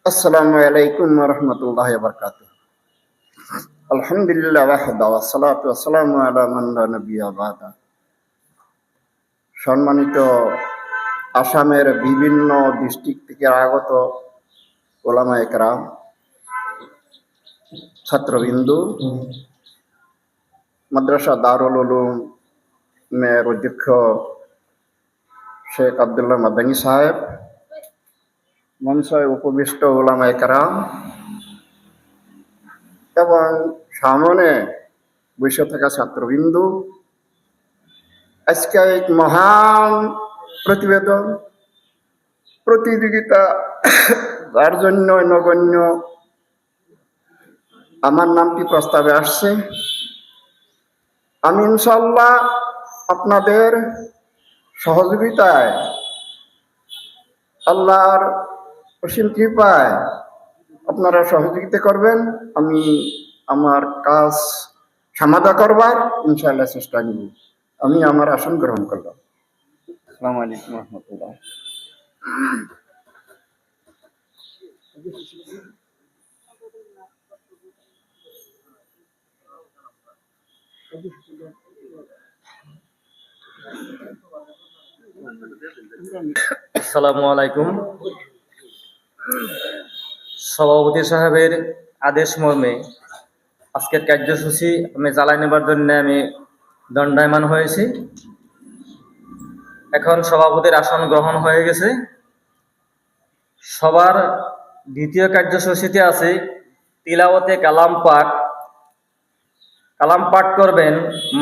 আসসালামু আলাইকুম ওয়া রাহমাতুল্লাহি ওয়া বারাকাতুহু। আলহামদুলিল্লাহ ওয়াহদা ওয়া সালাতু ওয়াসসালামু আলা মান লা নাবিয়্যা বা'দা। সম্মানিত আসামের বিভিন্ন ডিস্ট্রিক্ট থেকে আগত ওলামায়ে কেরাম, ছাত্রবিন্দু, মাদ্রাসা দারুল উলুমের অধ্যক্ষ শেখ আব্দুল্লাহ মাদানী সাহেব, মঞ্চে উপবিষ্ট ওলামায়ে কেরাম এবং সামনে বসে থাকা ছাত্রবিন্দু, আজকে এক মহান প্রতিযোগিতা তার জন্য নগণ্য আমার নামটি প্রস্তাবে আসছে। আমি ইনশাআল্লাহ আপনাদের সহযোগিতায়, আল্লাহর অসীম কৃপায় আপনারা সহযোগিতা করবেন। আমি আমার কাজ সমাধা করবার ইনশাআল্লাহ চেষ্টা নিব। আমি আমার আসন গ্রহণ করলাম। আসসালামু আলাইকুম ওয়া রাহমাতুল্লাহ। আসসালামু আলাইকুম। সভাপতি সাহেবের আদেশ মর্মে আজকের কার্যসূচি আমি চালাই নেবার জন্য আমি দণ্ডায়মান হয়েছি। এখন সভাপতির আসন গ্রহণ হয়ে গেছে। সবার দ্বিতীয় কার্যসূচিতে আছে তিলাওয়াতে কালাম পাঠ। কালাম পাঠ করবেন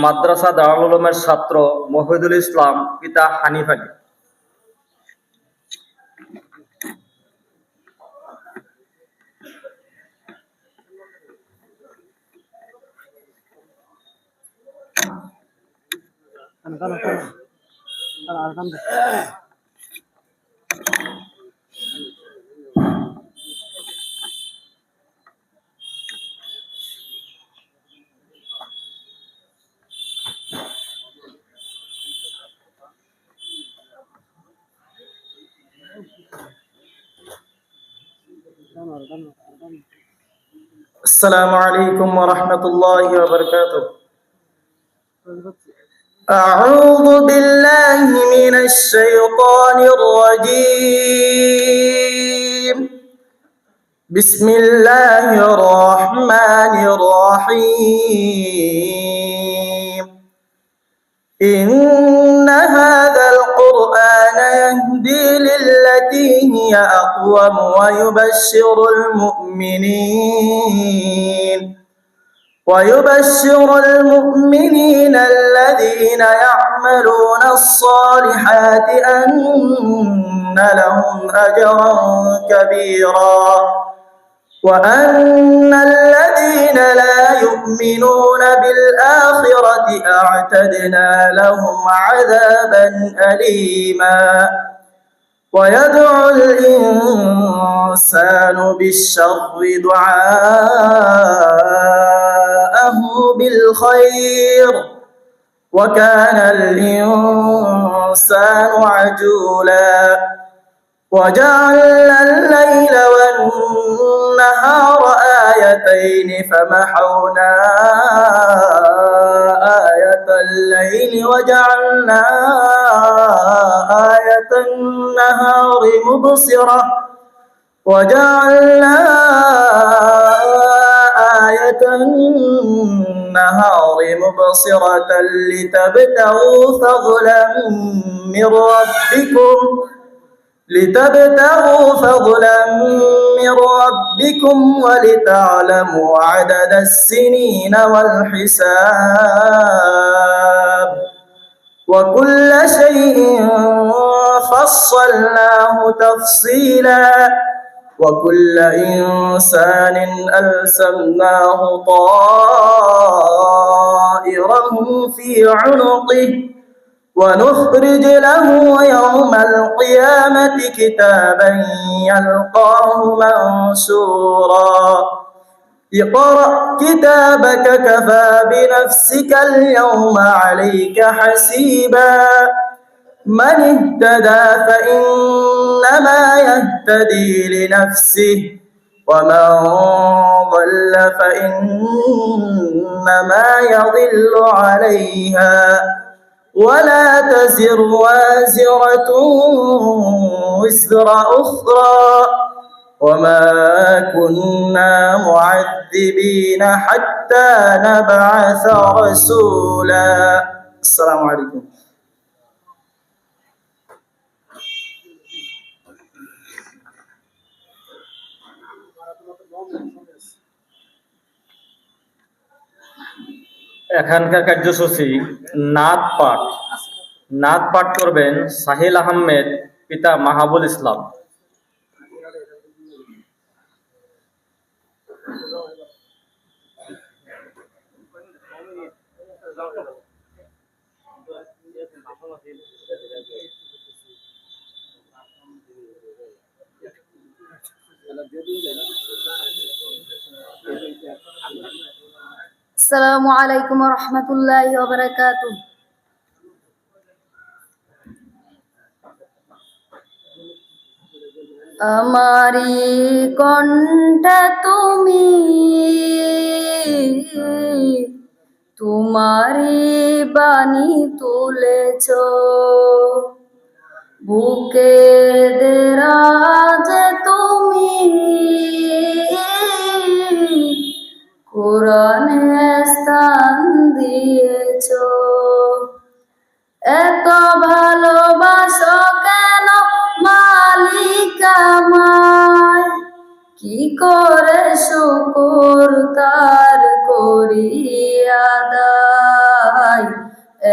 মাদ্রাসা দারুল উলুমের ছাত্র মহিদুল ইসলাম পিতা হানিফ আলী। السلام عليكم ورحمة الله وبركاته. أعوذ بالله من الشيطان الرجيم. بسم الله الرحمن الرحيم. إن هذا القرآن يهدي للتي هي أقوم ويبشر المؤمنين الذين يعملون الصالحات أن لهم أجرا كبيرا وأن الذين لا يؤمنون بالآخرة أعتدنا لهم عذابا أليما. ويدعو الإنسان بالشر دعاءه بالخير وكان الإنسان عجولا. وجعلنا الليل والنهار آيتين فمحونا آية الليل وجعلنا آية النهار مبصرة لتبتغوا فضلا من ربكم ولتعلموا عدد السنين والحساب وكل شيء فصلناه تفصيلا وكل إنسان ألزمناه طائره في عنقه ونخرج له يوم القيامة كتابا يلقاه منشورا. اقرأ كتابك كفى بنفسك اليوم عليك حسيبا. من اهتدى فإنما يهتدي لنفسه ومن ضل فإنما يضل عليها ولا تزر وازرة وزر أخرى وما كنا معذبين حتى نبعث رسولا السلام عليكم এখানকার কার্যসূচি নাত পাঠ। নাত পাঠ করবেন সাহিল আহমেদ, পিতা মাহাবুল ইসলাম। আসসালামু আলাইকুম ওয়া রাহমাতুল্লাহি ওয়া বারাকাতুহু। আমারি কণ্ঠে তুমি, তোমারি বাণী তুলেছ, বুকে দেরাজে তুমি কোরআনে স্থান দিয়েছ। এত ভালোবাসো কেন মালিক আমায়, কি করে শুকর তার করি আদায়।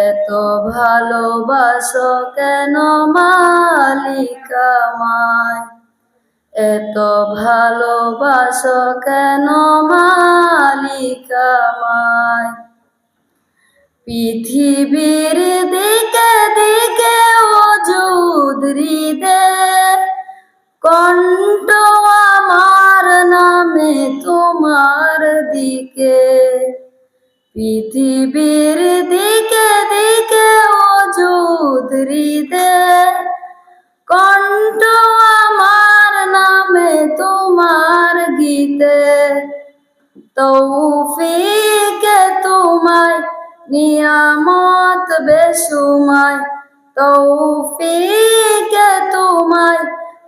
এত ভালোবাসো কেন মালিক আমায়, এত ভালোবাসো কেন মালিক আমায়। পৃথিবীর দিকে দিকে ওজুদ হৃদের কণ্ঠ আমার নামে তোমার দিকে। পৃথিবীর দিকে দিকে ওজুদ হৃদের কণ্ঠ আমার নামে তোমার গীতে। তৌফিকে তোমায় নিয়ামত বেশুমায়, তৌফিকে তোমায়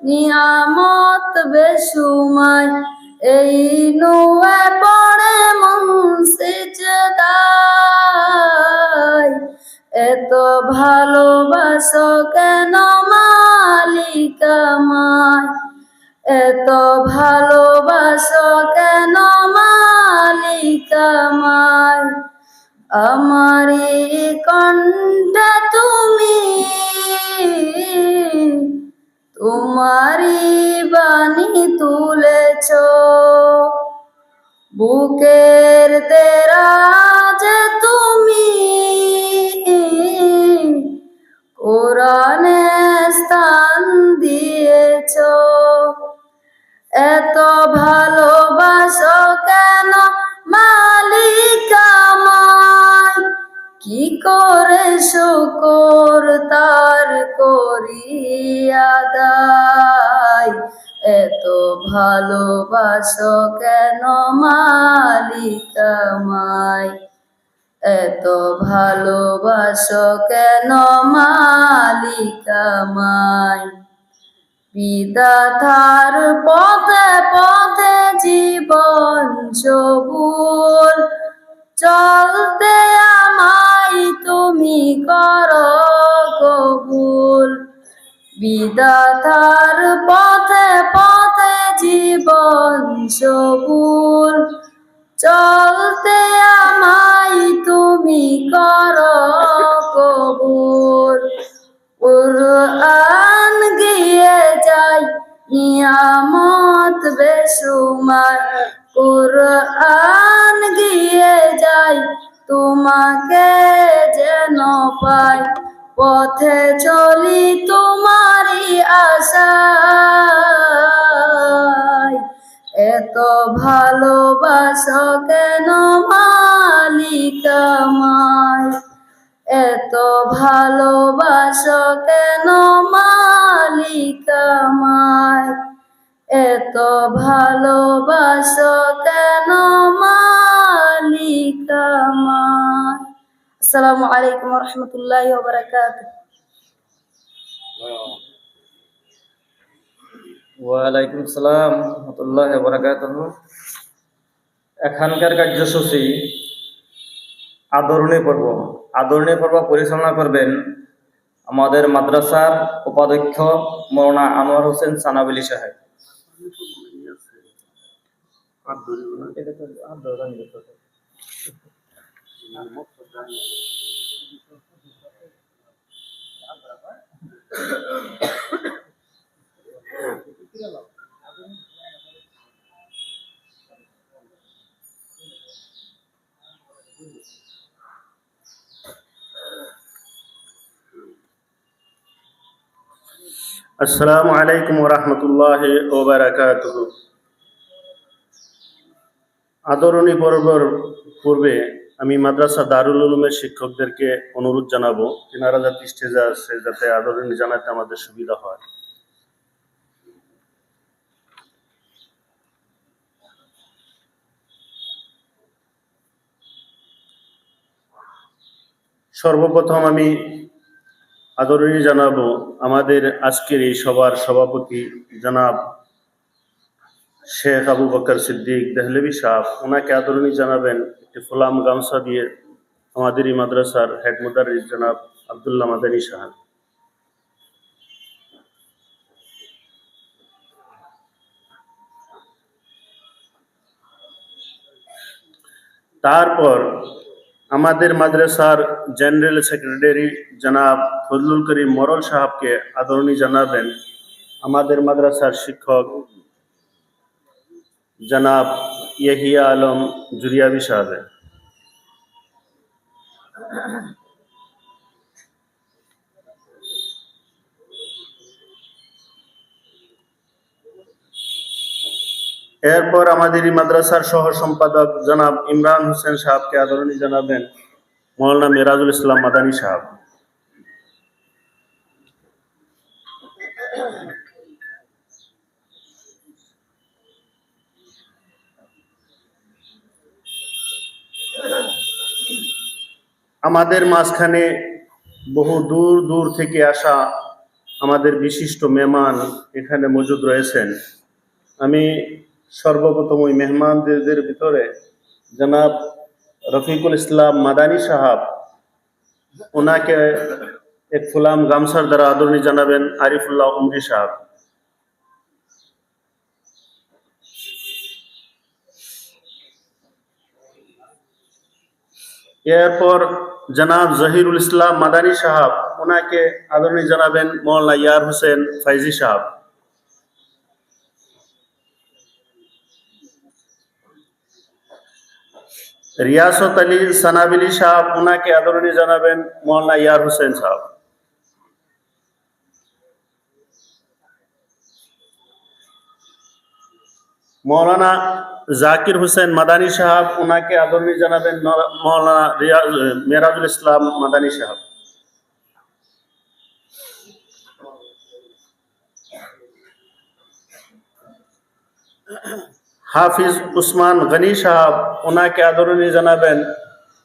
নিয়ামত বেশুমায়। এই নুয়ে পড়ে মন সিজদায়, এত ভালোবাসো কেন মালিক আমায়, এত ভালোবাসো কেন মালিক আমায়। আমারি কণ্ঠে তুমি, তোমারি বাণী তুলেছ, বুকের দেরাজে তুমি কোরআনে স্থান দিয়েছ। এত ভালোবাসো কেন মালিক আমায়, কি করে শুকর তার করি আদায়। এত ভালোবাসো কেন মালিক আমায়, এত ভালোবাসো কেন মালিক আমায়। বিধাতার পথে পথে জীবন সবুর, চলতে আমায় তুমি করো কবুল। বিধাতার পথে পথে জীবন সবুর, চলতে আমায় তুমি করো কবুল। কুরআন গিয়ে যাই নিয়ামত বেশুমার, কুরআন গিয়ে যাই তোমাকে যেন পাই। পথে চলি তোমারি আশায়, এত ভালোবাসো কেন মালিক আমায়, এত ভালোবাসো কেন মালিক আমায়। এত ভালোবাসো কেন মালিক আমার। আসসালামু আলাইকুম রহমতুল্লাহি ওয়া বারাকাতুহু। ওয়ালাইকুম আসসালাম রহমতুল্লাহি ওয়া বারাকাতুহু। এখানকার কার্যসূচি আদরণী পর্ব। আদরণী পর্ব পরিচালনা করবেন আমাদের মাদ্রাসার উপাধ্যক্ষ মৌলানা আনোয়ার হোসেন সানাবিলি সাহেব। আসসালামু আলাইকুম ওয়া রাহমাতুল্লাহি ওয়া বারাকাতুহু। আদরণী পর্বের পূর্বে আমি মাদ্রাসা দারুল উলুমের শিক্ষকদেরকে অনুরোধ জানাবো তিনারা যাতে স্টেজে আসে, যাতে আদরণী জানাতে আমাদের সুবিধা হয়। সর্বপ্রথম আমি আদরণী জানাবো আমাদের আজকের এই সভার সভাপতি জনাব শেখ আবু বকর সিদ্দিক দেহলভী সাহেব। ওনাকে আদরণী জানাবেন একটি ফুলাম গামছা দিয়ে আমাদের এই মাদ্রাসার হেড মুদারিস জনাব আব্দুল্লাহ মাদানী সাহেব। তারপর আমাদের মাদ্রাসার জেনারেল সেক্রেটারি জনাব ফজলুল করিম মরল সাহেবকে আদরণী জানাবেন আমাদের মাদ্রাসার শিক্ষক জনাব ইয়াহিয়া আলম জুরিয়াবি সাহেব। এরপর আমাদের এই মাদ্রাসার সহ সম্পাদক জনাব ইমরান হোসেন সাহেবকে আদরণী জানাবেন মৌলানা মিরাজুল ইসলাম মাদানী সাহেব। আমাদের মাঝখানে বহু দূর দূর থেকে আসা আমাদের বিশিষ্ট মেহমান এখানে মজুদ রয়েছেন। আমি সর্বপ্রথম ওই মেহমানদের ভিতরে জনাব রফিকুল ইসলাম মাদানী সাহেব, ওনাকে এক ফুলাম গামছার দ্বারা আদরণী জানাবেন আরিফুল্লাহ উমরি সাহেব। এরপর জনাব জহিরুল ইসলাম মাদানী সাহেব, ওনাকে আদরণী জানাবেন মৌলানা ইয়ার হোসেন ফাইজি সাহেব। রিয়াসত আলী সানাবিলি সাহেব, ওনাকে আদরণী জানাবেন মৌলানা ইয়ার হোসেন সাহেব। মৌলানা জাকির হোসেন মাদানী সাহেব, ওনাকে আদরণী জানাবেন মৌলানা মেরাজুল ইসলাম মাদানী সাহেব। হাফিজ উসমান গনি সাহেব, ওনাকে আদরণী জানাবেন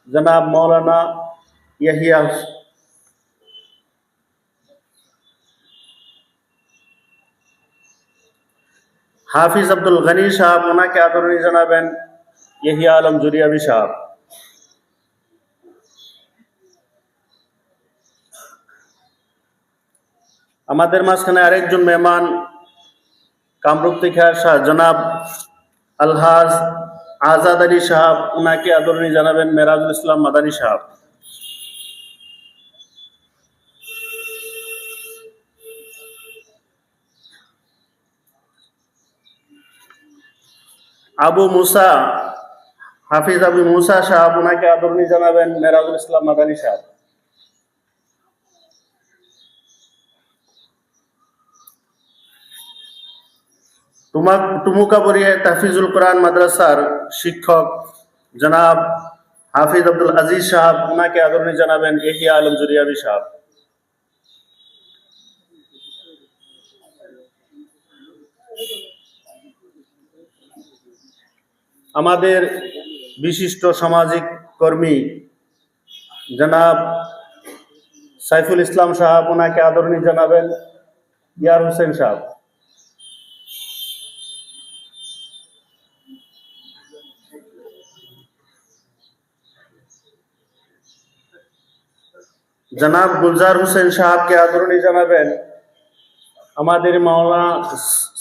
জনাব মৌলানা ইয়াহিয়া। হাফিজ আব্দুল গনি সাহেব, ওনাকে আদরণী জানাবেন ইয়াহিয়া আলম জুরিয়াবি সাহেব। আমাদের মাঝখানে আরেকজন মেহমান কামরূপ থেকে আসা জনাব আলহাজ আজাদ আলী সাহেব, ওনাকে আদরণী জানাবেন মেরাজুল ইসলাম মাদানী সাহেব। আবু মুসা, হাফিজ আবু মুসা সাহেব, ওনাকে আদরণী জানাবেন মেরাজুল ইসলাম মাদানী সাহেব। টুমুকাবরিয়া তাহফিজুল কোরআন মাদ্রাসার শিক্ষক জনাব হাফিজ আব্দুল আজিজ সাহেব, ওনাকে আদরণী জানাবেন ইয়াহিয়া আলম জুরিয়াবি সাহেব। আমাদের বিশিষ্ট সামাজিক কর্মী জনাব সাইফুল ইসলাম সাহেব, ওনাকে আদরণীয় জানাবেন। ইয়ার হোসেন সাহেব, জনাব গুলজার হোসেন সাহেবকে আদরণীয় জানাবেন আমাদের মাওলানা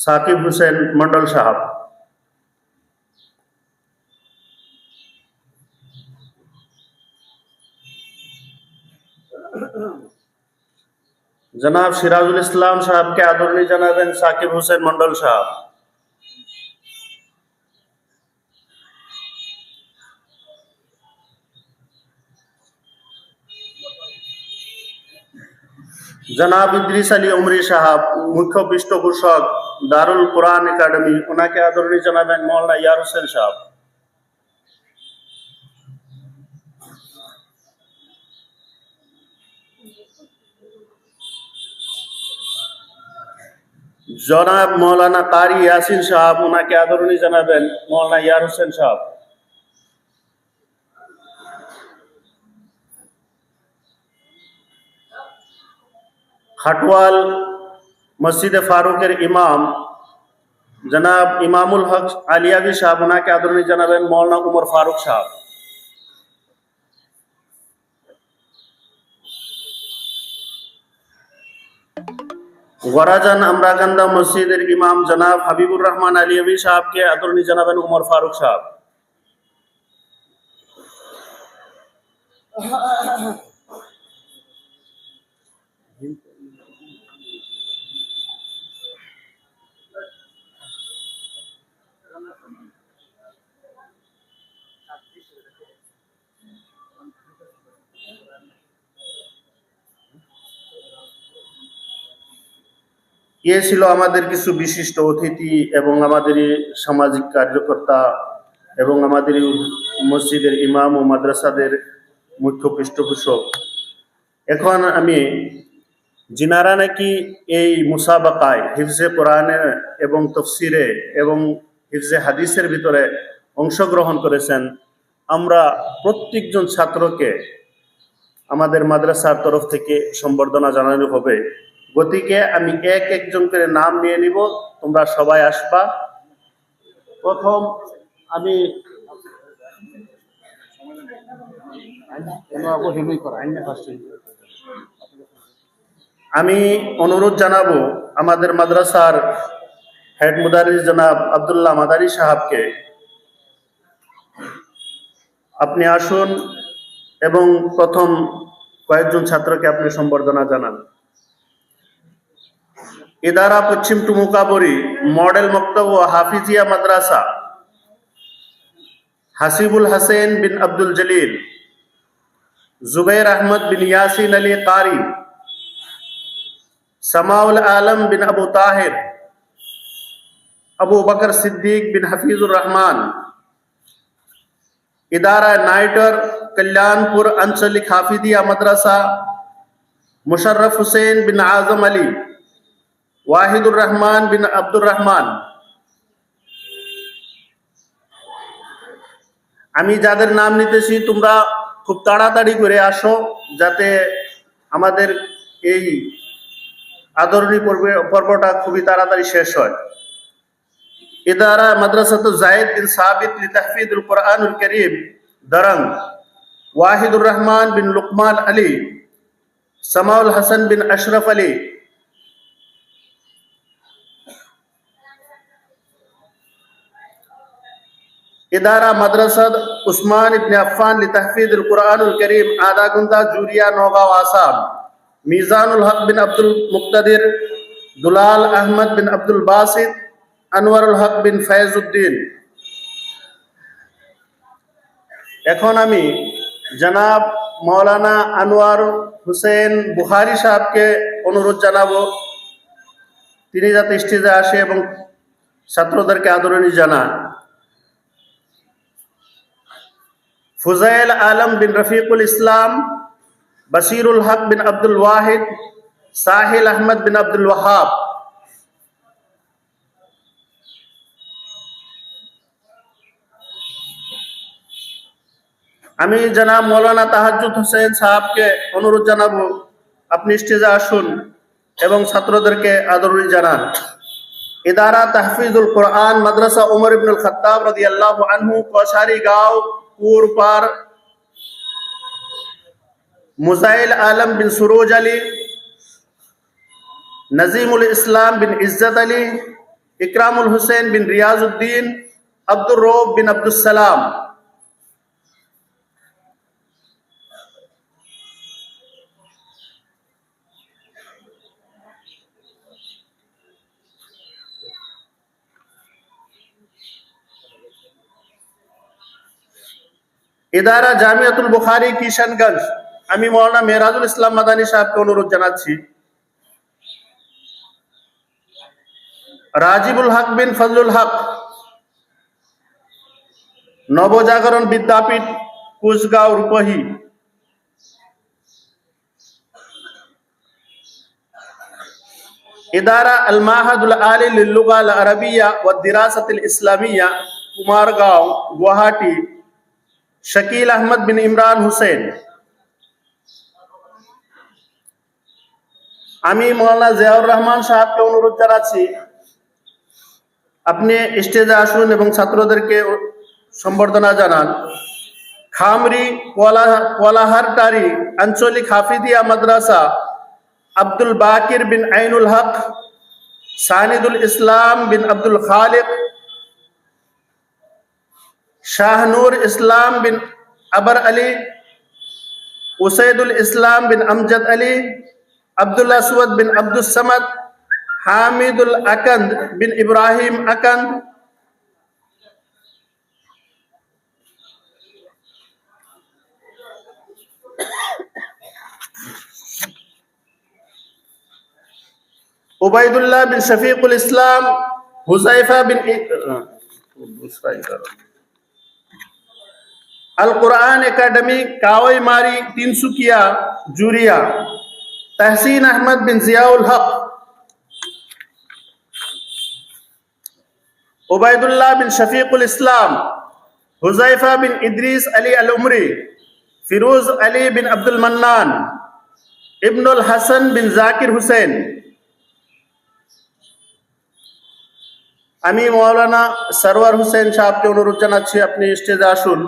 সাকিব হোসেন মন্ডল সাহেব। জনাব সিরাজুল ইসলাম সাহেবকে আদরণীয় জানাবেন সাকিব হোসেন মন্ডল সাহেব। জনাব ইদ্রিস আলী উমরি সাহেব, মুখ্য পৃষ্ঠপোষক দারুল কোরআন একাডেমি, ওনাকে আদরণীয় জানাবেন মাওলানা ইয়ার হোসেন সাহেব। জনাব মৌলানা কারি ইয়াসিন সাহেব, ওনাকে আদরণীয় জানাবেন মাওলানা ইয়ার হোসেন সাহেব। খাটওয়াল মসজিদে ফারুকের ইমাম জনাব ইমামুল হক আলিয়াবি সাহেব, ওনাকে আদরণীয় জানাবেন মাওলানা উমর ফারুক সাহেব। গরাজান আমরাকান্দা মসজিদের ইমাম জনাব হাবিবুর রহমান আলিয়াবি সাহেবকে আদরণীয় জানাবেন উমর ফারুক সাহেব। এ ছিল আমাদের কিছু বিশিষ্ট অতিথি এবং আমাদের সামাজিক কার্যকর্তা এবং আমাদের মসজিদের ইমাম ও মাদ্রাসাদের মুখ্য পৃষ্ঠপোষক। এখন আমি যিনারা নাকি এই মুসাবাকায় হিফজে কোরআনে এবং তফসিরে এবং হিফজে হাদিসের ভিতরে অংশগ্রহণ করেছেন, আমরা প্রত্যেকজন ছাত্রকে আমাদের মাদ্রাসার তরফ থেকে সম্বর্ধনা জানানো হবে। গতিকে আমি এক একজন করে নাম নিয়ে নিব, তোমরা সবাই আসবা। প্রথম আমি অনুরোধ জানাবো আমাদের মাদ্রাসার হেড মুদারিস জনাব আব্দুল্লাহ মাদারি সাহেবকে, আপনি আসুন এবং প্রথম কয়েকজন ছাত্রকে আপনি সম্বর্ধনা জানান। ইদারা পশ্চিম টুমুকাবরী মডেল মক্তব ও হাফিজিয়া মাদ্রাসা হাসিবুল হাসেন বিন আব্দুল জলিল, জুবাইর আহমদ বিন ইয়াসিন আলী কারি, সামাউল আলম বিন আবু তাহির, আবু বকর সিদ্দিক বিন হাফিজুর রহমান। इदारा नाइटर कल्याणपुर आंचलिक हाफिदिया मदरसा मुशर्रफ हुसैन बिन आजम अली, वाहिदुर रहमान बिन अब्दुर रहमान। আমি যাদের নাম নিতেছি তোমরা খুব তাড়াতাড়ি করে আসো, যাতে আমাদের এই আদরণীয় পর্বটা খুবই তাড়াতাড়ি শেষ হয়। इदारा मदरसत जायद बिन साबित लितहफीजुल कुरानुल करीम दरंग, वाहिदुर रहमान बिन लुकमान अली, समाउल हसन बिन अशरफ अली। इदारा मदरसत उस्मान इब्न अफ्फान लितहफीजुल कुरानुल करीम आदागुंदा जूरिया नौगांव आसाम, मीजानुल हक बिन अब्दुल मुक्तदिर, दुलाल अहमद बिन अब्दुल बासित, আনোয়ারুল হক বিন ফয়েজউদ্দিন। এখন আমি জনাব মৌলানা আনোয়ার হোসেন বুখারী সাহেবকে অনুরোধ জানাবো তিনি যাতে স্টেজে আসে এবং ছাত্রদেরকে আদরণীয় জানান। ফুজাইল আলম বিন রফিকুল ইসলাম, বশিরুল হক বিন আব্দুল ওয়াহিদ, সাহিল আহমদ বিন আব্দুল ওয়াহাব। আমি জনাব মৌলানা তাহাজ্জুদ হোসেন সাহেবকে অনুরোধ জানাবো আপনি স্টেজে আসুন এবং ছাত্রদেরকে আদরণী জানান। ইদারা তাহফিজুল কোরআন মাদ্রাসা উমর ইবনুল খাত্তাব রাদিয়াল্লাহু আনহু, কৌশারি গাঁও, পুরপার, মুজাইল আলম বিন সুরোজ আলী, নজিমুল ইসলাম বিন ইজ্জত আলী, ইকরামুল হুসেন বিন রিয়াজউদ্দিন, আব্দুর রৌফ বিন আব্দুস সালাম। ইদারা জামিয়াতুল বুখারী কিশনগঞ্জ, আমি মৌলানা মেহরাজুল ইসলাম মাদানী সাহেবকে অনুরোধ জানাচ্ছি। রাজিবুল হক বিন ফজলুল হক, নবজাগরণ বিদ্যাপীঠ, কুচগাঁও, রূপহী। इदारा अल माहदुल आली लिल्लुगा अल अरबिया व दिरासतिल इस्लामिया, कुमारगांव, गुवाहाटी, शकील अहमद बिन इमरान हुसैन। আমি মৌলানা জিয়াউর রহমান সাহেবকে অনুরোধ জানাচ্ছি আপনি স্টেজে আসুন এবং ছাত্রদেরকে সম্বর্ধনা জানান। খামরি কোলাহারটারি আঞ্চলিক হাফিদিয়া মাদ্রাসা, আব্দুল বাকির বিন আইনুল হক, সানিদুল ইসলাম বিন আব্দুল খালিক, শাহনুর ইসলাম বিন আবার আলী, উসাইদুল ইসলাম বিন আমজাদ আলী, আব্দুল আসওয়াদ বিন আব্দুস সামাদ, হামিদুল আকন্দ বিন ইব্রাহিম আকন্দ। उबैदुल्लाह बिन शफीकुल इस्लाम, हुज़ैफा बिन अल कुरान एकेडमी, कावई मारी, तिनसुकिया, जूरिया। तहसीन अहमद बिन जियाउल हक, उबैदुल्लाह बिन शफीकुल इस्लाम, हुज़ैफा बिन इद्रीस अली अल उमरी, फिरोज अली बिन अब्दुल मन्नान, इब्नुल हसन बिन जाकिर हुसैन। আমি মৌলানা সরওয়ার হোসেন সাহেবকে অনুরোধ জানাচ্ছি আপনি স্টেজে আসুন।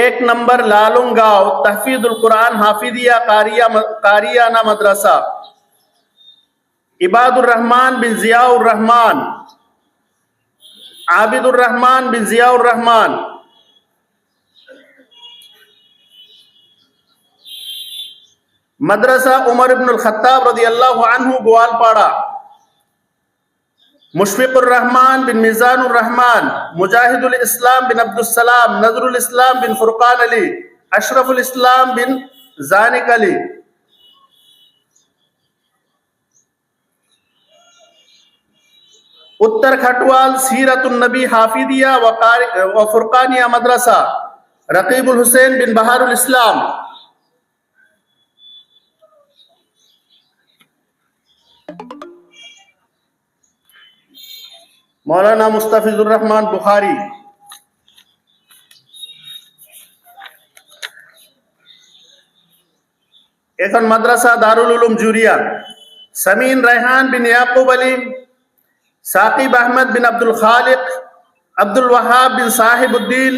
1 নম্বর লালুংগাঁও তাহফিজুল কুরআন হাফিদিয়া কারিয়ানা মাদ্রাসা, ইবাদুর রহমান বিন জিয়াউর রহমান, আবিদুর রহমান বিন জিয়াউর রহমান। মাদ্রাসা উমর ইবনুল খাত্তাব রাদিয়াল্লাহু আনহু, গোয়ালপাড়া, मुशफिकुर रहमान बिन मिजानुर रहमान, मुजाहिदुल इस्लाम बिन अब्दुस सलाम, नजरुल इस्लाम बिन फुरकान अली, अशरफुल इस्लाम बिन जानिक अली। उत्तर खटवाल सीरतुन नबी हाफिदिया व फुरकानिया मदरसा, रकीबुल हुसैन बिन बहारुल इस्लाम। मौलाना मुस्तफिजुर रहमान बुखारी, এখন মাদ্রাসা দারুল উলুম জুরিয়া, সামিন রায়হান বিন ইয়াকুব আলী, সাকিব আহমদ বিন আব্দুল খালিক, আব্দুল ওয়াহাব বিন সাহিবউদ্দিন,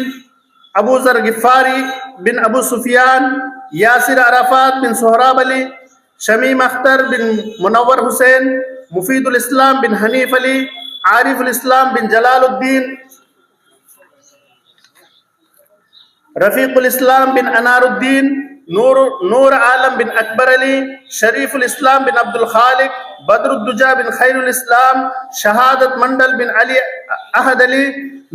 আবু জর গিফারি বিন আবু সুফিয়ান, ইয়াসির আরাফাত বিন সোহরাব আলী, शमीम अख्तर बिन मुनव्वर हुसैन, मुफीदुल इस्लाम बिन हनीफ अली, आरिफुल इस्लाम बिन जलालुद्दीन, रफीकुल इस्लाम बिन अनारुद्दीन, नूर आलम बिन अकबर अली, शरीफुल इस्लाम बिन अब्दुल खालिक, बदरुद्दुजा बिन खैरुल इस्लाम, शहादत मंडल बिन अली अहद अली,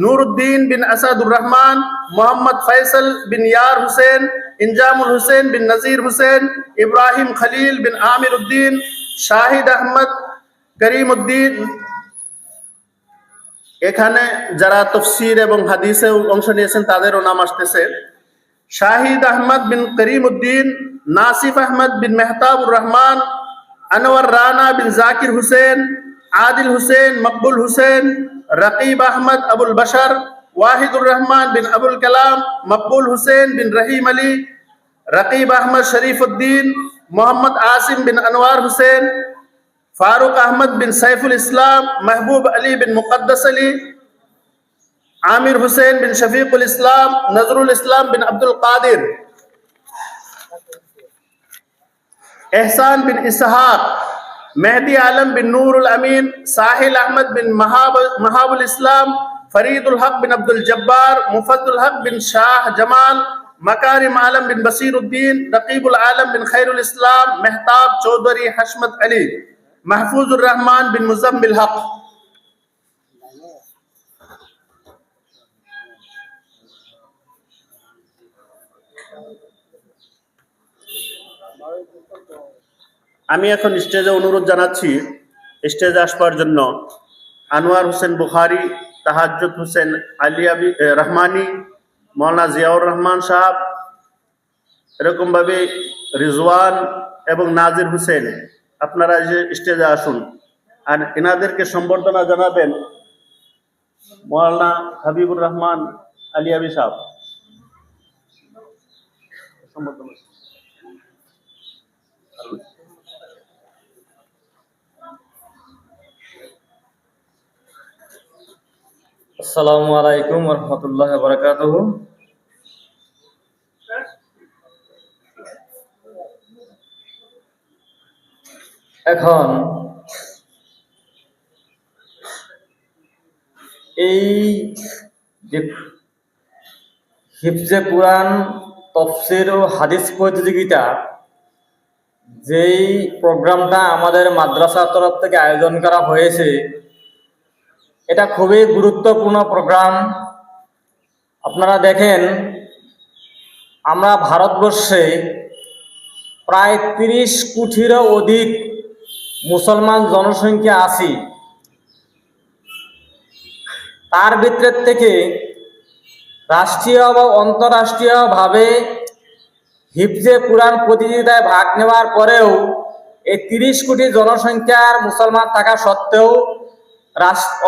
नूरुद्दीन बिन असदुर रहमान, मोहम्मद फैसल बिन यार हुसैन, इंजामुल हुसैन बिन नजीर हुसैन, इब्राहिम खलील बिन आमिरुद्दीन, शाहिद अहमद करीमुद्दीन। এখানে যারা তাফসীর এবং হাদিসে অংশ নিয়েছেন তাদেরও নাম আসতেছে। শাহিদ আহমদ বিন করিমউদ্দিন, নাসিফ আহমদ বিন মেহতাবুর রহমান, আনোয়ার রানা বিন জাকির হুসেন, আদিল হুসেন, মকবুল হুসেন, রকিব আহমদ আবুল বশর, ওয়াহিদুর রহমান বিন আবুল কালাম, মকবুল হুসেন বিন রহিম আলী, রকিব আহমদ শরীফুদ্দিন, মোহাম্মদ আসিম বিন আনোয়ার হুসেন, ফারুক আহমদ বিন সাইফুল ইসলাম, महबूब अली बिन मुकद्दस अली, आमिर हुसैन बिन शफीकुल इस्लाम, नजरुल इस्लाम बिन अब्दुल कादिर, एहसान बिन इसहाक, मेहदी आलम बिन नूरुल अमीन, साहिल अहमद बिन महाबुल इस्लाम, फरीदुल हक बिन अब्दुल जब्बार, मुफद्दुल हक बिन शाह जमाल, मकारिम आलम बिन बसीरुद्दीन, रकीबुल आलम बिन खैरुल इस्लाम, मेहताब चौधरी हशमत अली, महफूजुर रहमान बिन मुजम्मिल हक। আমি এখন স্টেজে অনুরোধ জানাচ্ছি স্টেজে আসবার জন্য আনোয়ার হোসেন বুখারী, তাহাজ্জুদ হোসেন আলী রহমানী, মৌলানা জিয়াউর রহমান সাহেব, এরকম ভাবে রিজওয়ান এবং নাজির হোসেন, আপনারা যে স্টেজে আসুন। আর এনাদেরকে সম্বর্ধনা জানাবেন মৌলানা হাবিবুর রহমান আলিয়াবি সাহেব। আসসালামু আলাইকুম ওয়া রাহমাতুল্লাহি ওয়া বারাকাতুহু। এখন এই যে হিফজে কুরআন, তাফসীর ও হাদিস প্রতিযোগিতা, যেই প্রোগ্রামটা আমাদের মাদ্রাসার তরফ থেকে আয়োজন করা হয়েছে, এটা খুবই গুরুত্বপূর্ণ প্রোগ্রাম। আপনারা দেখেন, আমরা ভারতবর্ষে প্রায় 30 কোটিরও অধিক মুসলমান জনসংখ্যা আছি। তার ভিতর থেকে রাষ্ট্রীয় বা অন্তরাষ্ট্রীয়ভাবে হিফজে কুরআন প্রতিযোগিতায় ভাগ নেওয়ার পরেও এই 30 কোটি জনসংখ্যার মুসলমান থাকা সত্ত্বেও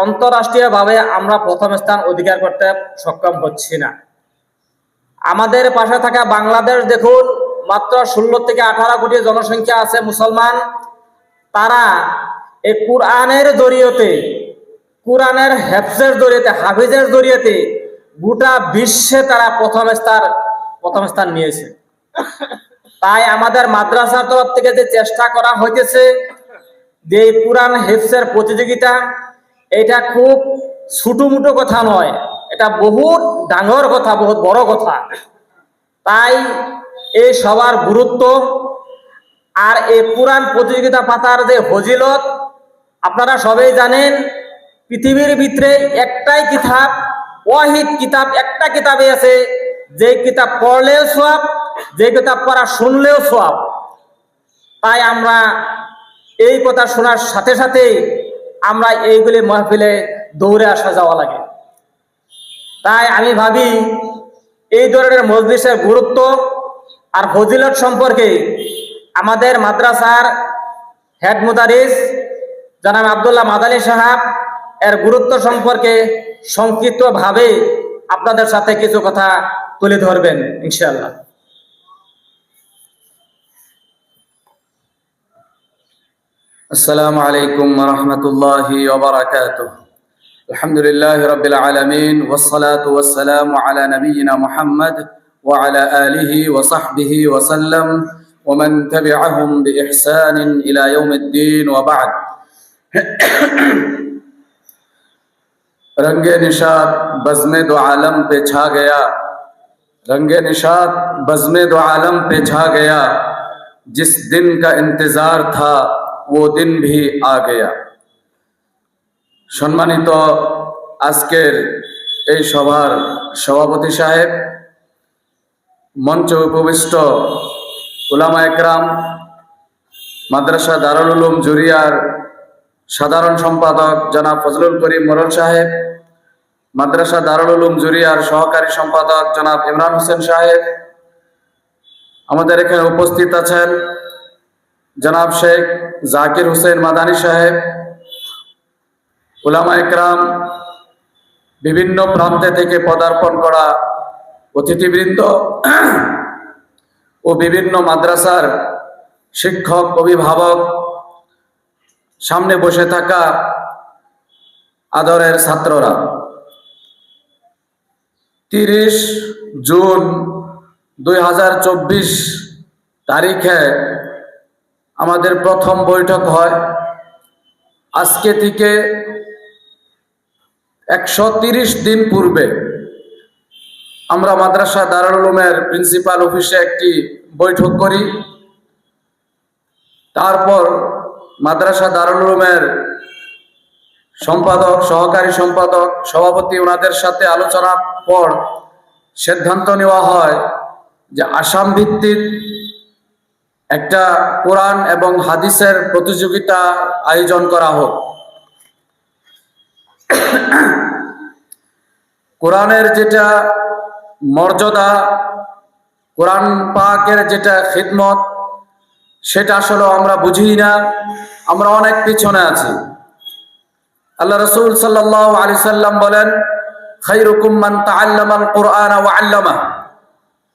অন্তরাষ্ট্রীয়ভাবে আমরা প্রথম স্থান অধিকার করতে সক্ষম হচ্ছি না। আমাদের পাশে থাকা বাংলাদেশ দেখুন, মাত্র 16 থেকে 18 কোটি জনসংখ্যা আছে মুসলমান। তারা এই কুরআনের জরিয়তে, কুরআনের হেফজের জরিয়তে, হাফিজের জরিয়তে গোটা বিশ্বে তারা প্রথম স্থান নিয়েছে। তাই আমাদের মাদ্রাসার তরফ থেকে যে চেষ্টা করা হইতেছে যে কুরআন হেফজের প্রতিযোগিতা, এটা খুব ছোটমোটো কথা নয়, এটা বহুত ডাঙর কথা, বহুত বড় কথা। তাই এই সবার গুরুত্ব আর এই কুরআন প্রতিযোগিতা পাতার যে ফজিলত আপনারা সবাই জানেন। পৃথিবীর ভিতরে একটাই কিতাব, ওয়াহিদ কিতাব, একটা কিতাবে আছে, যে কিতাব পড়লেও সওয়াব, যে কিতাব পড়া শুনলেও সওয়াব। তাই আমরা এই কথা শোনার সাথে সাথে আমরা এইগুলি মাহফিলে দৌড়ে আসা যাওয়া লাগে। তাই আমি ভাবি এই ধরনের মজলিসের গুরুত্ব আর ফজিলত সম্পর্কে আমাদের মাদ্রাসার হেড মুদারিস জনাব আব্দুল্লাহ মাদানী সাহেব এর গুরুত্ব সম্পর্কে সংক্ষিপ্তভাবে আপনাদের সাথে কিছু কথা তুলে ধরবেন ইনশাআল্লাহ। السلام عليكم ورحمة الله وبركاته. الحمد لله رب العالمين، والصلاة والسلام على نبينا محمد وعلى آله وصحبه وسلم ومن تبعهم بإحسان إلى يوم الدين وبعد. रंगे निशात बज़्मे दो आलम पे छा गया, रंगे निशात बज़्मे दो आलम पे छा गया, जिस दिन का इंतजार था वो दिन भी आ गया। সম্মানিত আজকের এই সভার সভাপতি সাহেব, মঞ্চে উপবিষ্ট উলামা একরাম, মাদ্রাসা দারুল উলুম জুরিয়ার সাধারণ সম্পাদক জনাব ফজলুল করিম মোরল সাহেব, মাদ্রাসা দারুল উলুম জুরিয়ার সহকারী সম্পাদক জনাব ইমরান হোসেন সাহেব, আমাদের এখানে উপস্থিত আছেন জনাব শেখ জাকির হোসেন মাদানী সাহেব, উলামা একরাম, বিভিন্ন প্রান্তে থেকে পদার্পণ করা অতিথিবৃন্দ ও বিভিন্ন মাদ্রাসার শিক্ষক, অভিভাবক, সামনে বসে থাকা আদরের ছাত্ররা, 30 জুন 2024 তারিখে আমাদের প্রথম বৈঠক হয়। আজকে থেকে 130 দিন পূর্বে আমরা মাদ্রাসা দারুল উলুমের প্রিন্সিপাল অফিসে একটি বৈঠক করি। তারপর মাদ্রাসা দারুল উলুমের সম্পাদক, সহকারী সম্পাদক, সভাপতি ওনাদের সাথে আলোচনার পর সিদ্ধান্ত নেওয়া হয় যে আসাম ভিত্তিক একটা কোরআন এবং হাদিসের প্রতিযোগিতা আয়োজন করা হোক। কোরআনের যেটা মর্যাদা, কোরআন পাকের যেটা খিদমত, সেটা আসলে আমরা বুঝি না, আমরা অনেক পিছনে আছি। আল্লাহ রাসূল সাল্লাল্লাহু আলাইহি সাল্লাম বলেন, খায়রুকুম মান তাআল্লামাল কুরআন ওয়া আল্লামা,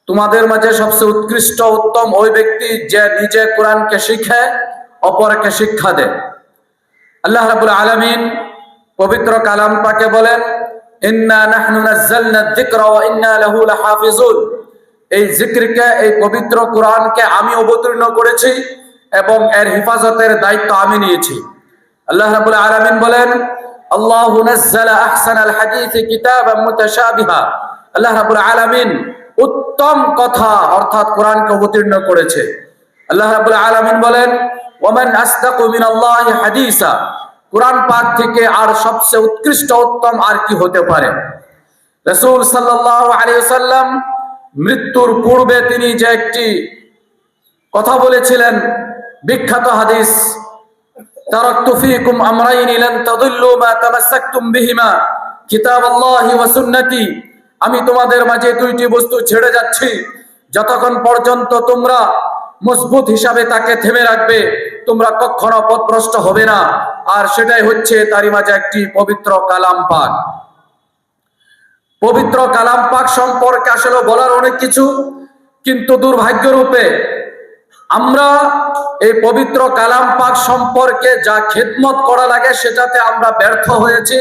তোমাদের মাঝে সবচেয়ে উৎকৃষ্ট উত্তম ওই ব্যক্তি যে নিজে কোরআনকে শিখে অপরকে শিক্ষা দেয়। আল্লাহ রাব্বুল আলামিন পবিত্র কালাম পাকে বলেন, ইন্না নাহনু নাযালনা যিকরা ওয়া ইন্না লাহু লাহাফিজুন, এই জিকিরকে, এই পবিত্র কোরআনকে আমি অবতীর্ণ করেছি এবং এর হেফাজতের দায়িত্ব আমি নিয়েছি। আল্লাহ রাব্বুল আলামিন বলেন, আল্লাহু নাযালা আহসানাল হাদিসি কিতাবাম মুতাশাবিহা, আল্লাহ রাব্বুল আলামিন উত্তম কথা অর্থাৎ কোরআনকে অবতীর্ণ করেছে। আল্লাহ রাব্বুল আলামিন বলেন, ওয়ামান আসদাকু মিনাল্লাহি হাদিসা, কোরআন পাক থেকে আর সবচেয়ে উৎকৃষ্ট উত্তম আর কি হতে পারে। রাসূল সাল্লাল্লাহু আলাইহি ওয়াসাল্লাম মৃত্যুর পূর্বে তিনি যে একটি কথা বলেছিলেন, বিখ্যাত হাদিস, তারাকতু ফীকুম আমরাইন লান তাদিল্লু মা তামাসসাকতুম বিহিমা কিতাবাল্লাহি ওয়া সুন্নতি, আমি তোমাদের মাঝে দুইটি বস্তু ছেড়ে যাচ্ছি, যতক্ষণ পর্যন্ত তোমরা মজবুত হিসাবে তাকে থেমে রাখবে তোমরা কখনো পথভ্রষ্ট হবে না। আর সেটাই হচ্ছে তারই মাঝে একটি পবিত্র কালাম পাক। পবিত্র কালাম পাক সম্পর্কে আসলে বলার অনেক কিছু, কিন্তু দুর্ভাগ্যরূপে আমরা এই পবিত্র কালাম পাক সম্পর্কে যা খেদমত করা লাগে সেটাতে আমরা ব্যর্থ হয়েছি,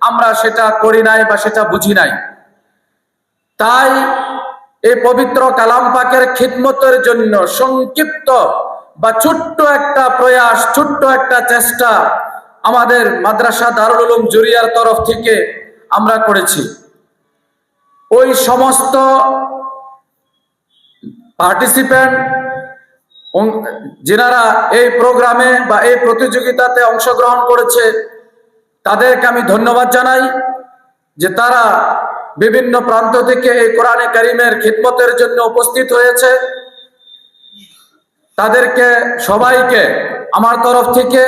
আমরা সেটা করি নাই বা সেটা বুঝি নাই। তাই এই পবিত্র কালাম পাকের খিদমতের জন্য সংক্ষিপ্ত বা ছোট্ট একটা প্রয়াস, ছোট্ট একটা চেষ্টা আমাদের মাদ্রাসা দারুল উলুম জুরিয়ার তরফ থেকে আমরা করেছি। ওই সমস্ত পার্টিসিপেন্ট যারা এই প্রোগ্রামে বা এই প্রতিযোগিতাতে অংশগ্রহণ করেছে তাদেরকে আমি ধন্যবাদ জানাই যে তারা বিভিন্ন প্রান্ত থেকে এই কোরআনে কারিমের খিদমতের জন্য উপস্থিত হয়েছে। তাদেরকে সবাইকে আমার তরফ থেকে,